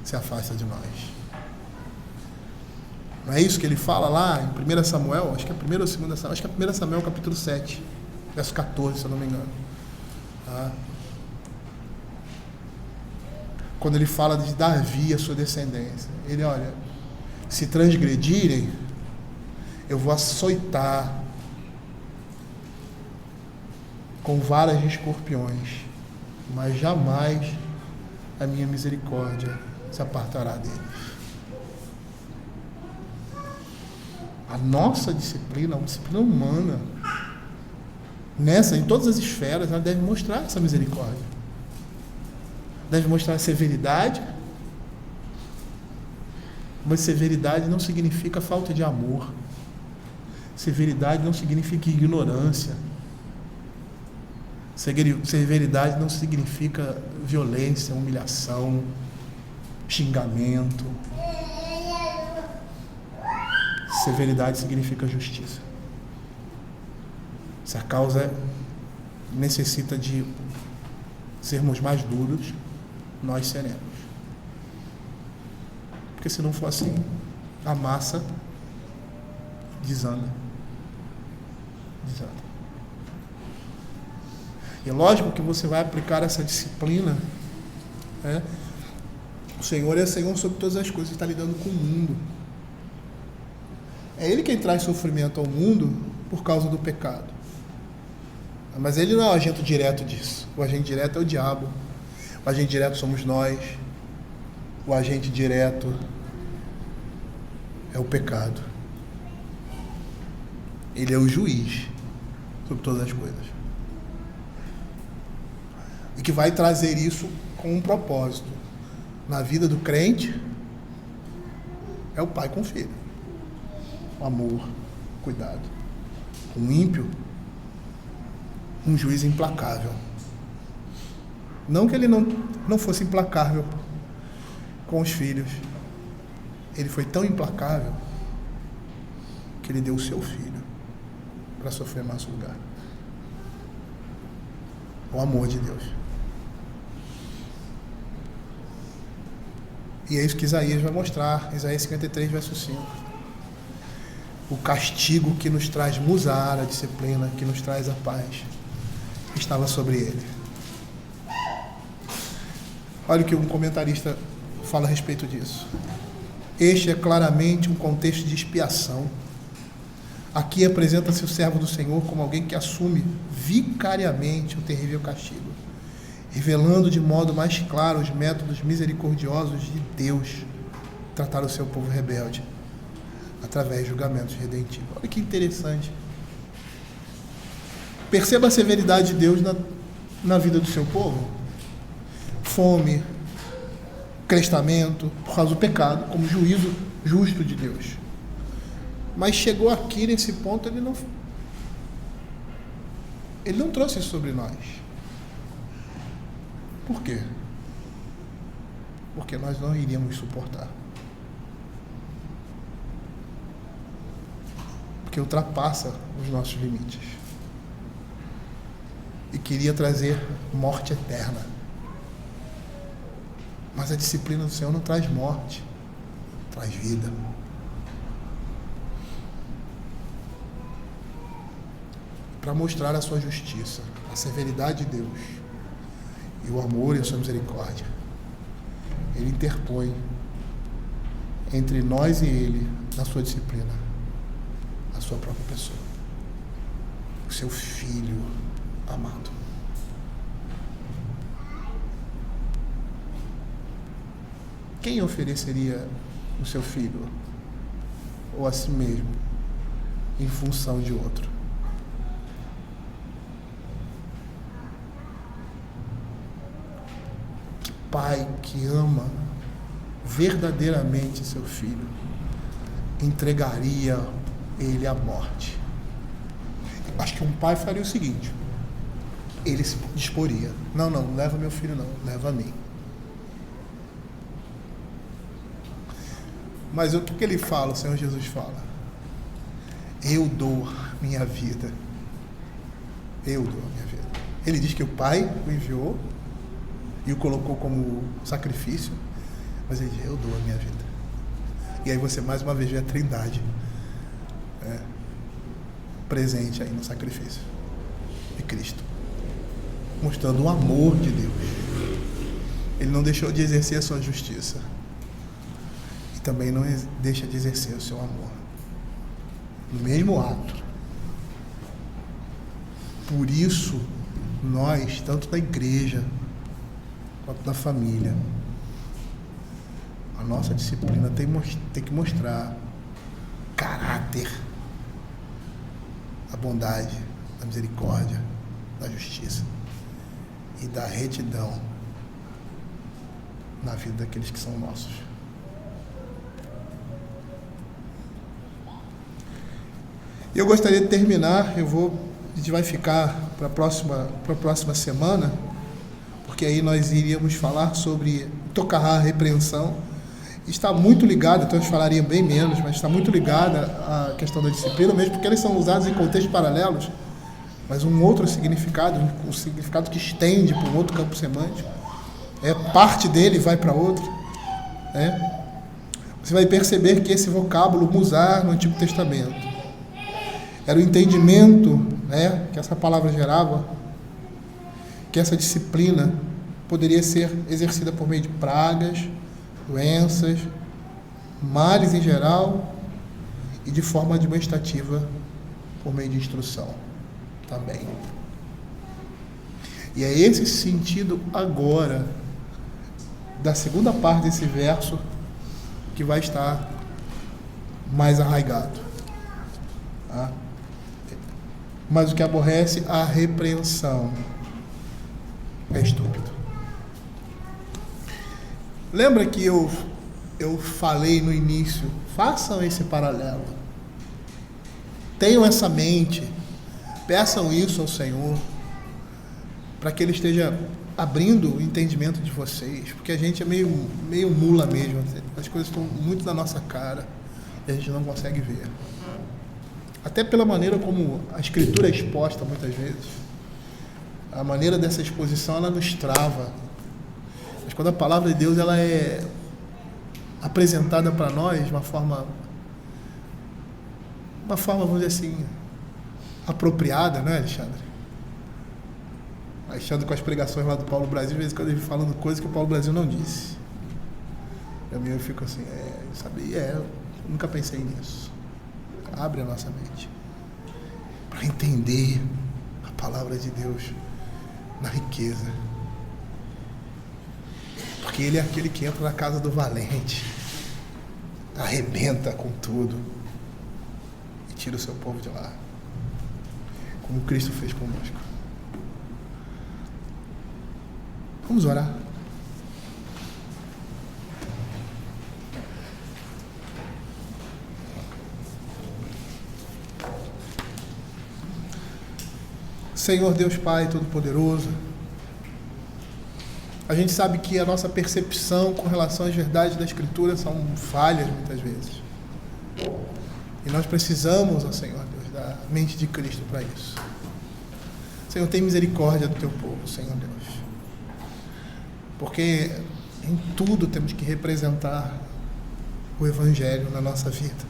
se afasta de nós. Não é isso que ele fala lá em 1 Samuel? Acho que é 1 ou 2 Samuel. Acho que é 1 Samuel capítulo 7, verso 14, se eu não me engano. Tá? Quando ele fala de Davi e a sua descendência. Ele, olha, se transgredirem, eu vou açoitar com varas de escorpiões, mas jamais a minha misericórdia se apartará deles. A nossa disciplina, a disciplina humana, em todas as esferas, ela deve mostrar essa misericórdia. Deve mostrar severidade, mas severidade não significa falta de amor. Severidade não significa ignorância. Severidade não significa violência, humilhação, xingamento. Severidade significa justiça. Se a causa necessita de sermos mais duros, nós seremos. Porque se não for assim, a massa desanda. E é lógico que você vai aplicar essa disciplina, né? O Senhor é Senhor sobre todas as coisas, está lidando com o mundo. É Ele quem traz sofrimento ao mundo por causa do pecado. Mas Ele não é o agente direto disso. O agente direto é o diabo. O agente direto somos nós. O agente direto é o pecado. Ele é o juiz sobre todas as coisas. E que vai trazer isso com um propósito. Na vida do crente, é o pai com o filho. Amor, cuidado. Com o ímpio, um juiz implacável. Não que ele não fosse implacável com os filhos. Ele foi tão implacável que ele deu o seu filho para sofrer nosso lugar. O amor de Deus. E é isso que Isaías vai mostrar. Isaías 53, verso 5. O castigo que nos traz musar, a disciplina que nos traz a paz, estava sobre ele. Olha o que um comentarista fala a respeito disso. Este é claramente um contexto de expiação. Aqui apresenta-se o servo do Senhor como alguém que assume vicariamente o terrível castigo, revelando de modo mais claro os métodos misericordiosos de Deus tratar o seu povo rebelde através de julgamentos redentivos. Olha que interessante. Perceba a severidade de Deus na vida do seu povo. Fome, crestamento, por causa do pecado, como juízo justo de Deus. Mas chegou aqui nesse ponto, ele não trouxe isso sobre nós. Por quê? Porque nós não iríamos suportar. Porque ultrapassa os nossos limites. E queria trazer morte eterna. Mas a disciplina do Senhor não traz morte, traz vida. Para mostrar a sua justiça, a severidade de Deus, e o amor e a sua misericórdia, Ele interpõe entre nós e Ele, na sua disciplina, a sua própria pessoa, o seu Filho amado. Quem ofereceria o seu filho ou a si mesmo em função de outro? Que pai que ama verdadeiramente seu filho entregaria ele à morte? Eu acho que um pai faria o seguinte: ele se disporia. Não leva meu filho não, leva a mim. Mas o que ele fala, o Senhor Jesus fala? Eu dou minha vida. Eu dou a minha vida. Ele diz que o Pai o enviou e o colocou como sacrifício, mas ele diz, eu dou a minha vida. E aí você mais uma vez vê a Trindade presente aí no sacrifício de Cristo, mostrando o amor de Deus. Ele não deixou de exercer a sua justiça. Também não deixa de exercer o seu amor no mesmo ato. Por isso nós, tanto na igreja quanto na família, a nossa disciplina tem que mostrar caráter, a bondade, a misericórdia, da justiça e da retidão na vida daqueles que são nossos. Eu gostaria de terminar, a gente vai ficar para a próxima semana, porque aí nós iríamos falar sobre tocar a repreensão. Está muito ligada, então eles falariam bem menos, mas está muito ligada à questão da disciplina, mesmo porque eles são usados em contextos paralelos, mas um outro significado, um significado que estende para um outro campo semântico, parte dele vai para outro. Você vai perceber que esse vocábulo musar no Antigo Testamento era o entendimento, que essa palavra gerava, que essa disciplina poderia ser exercida por meio de pragas, doenças, males em geral e de forma administrativa por meio de instrução também. E é esse sentido agora da segunda parte desse verso que vai estar mais arraigado. Tá? Mas o que aborrece a repreensão é estúpido. Lembra que eu falei no início, façam esse paralelo. Tenham essa mente, peçam isso ao Senhor, para que Ele esteja abrindo o entendimento de vocês, porque a gente é meio mula mesmo, as coisas estão muito na nossa cara e a gente não consegue ver. Até pela maneira como a Escritura é exposta muitas vezes, a maneira dessa exposição ela nos trava. Mas quando a palavra de Deus ela é apresentada para nós de uma forma, vamos dizer assim, apropriada, não é, Alexandre? Alexandre, com as pregações lá do Paulo Brasil, às vezes quando ele falando coisas que o Paulo Brasil não disse. Eu fico assim, eu nunca pensei nisso. Abre a nossa mente para entender a palavra de Deus na riqueza. Porque Ele é aquele que entra na casa do valente, arrebenta com tudo e tira o seu povo de lá, como Cristo fez conosco. Vamos orar. Senhor Deus Pai Todo-Poderoso, a gente sabe que a nossa percepção com relação às verdades da Escritura são falhas muitas vezes. E nós precisamos, ó Senhor Deus, da mente de Cristo para isso. Senhor, tem misericórdia do Teu povo, Senhor Deus. Porque em tudo temos que representar o Evangelho na nossa vida.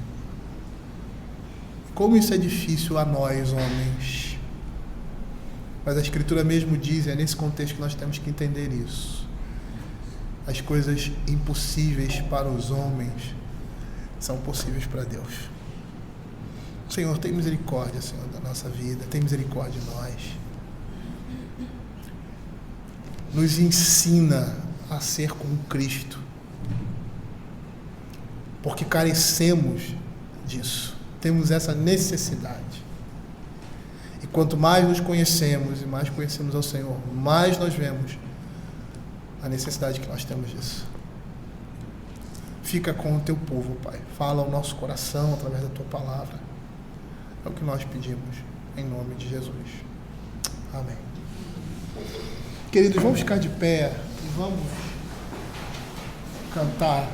Como isso é difícil a nós, homens. Mas a Escritura mesmo diz, é nesse contexto que nós temos que entender isso. As coisas impossíveis para os homens são possíveis para Deus. Senhor, tem misericórdia, Senhor, da nossa vida. Tem misericórdia de nós. Nos ensina a ser como Cristo, porque carecemos disso, temos essa necessidade. E quanto mais nos conhecemos e mais conhecemos ao Senhor, mais nós vemos a necessidade que nós temos disso. Fica com o Teu povo, Pai. Fala ao nosso coração através da Tua palavra. É o que nós pedimos, em nome de Jesus. Amém. Queridos, vamos ficar de pé e vamos cantar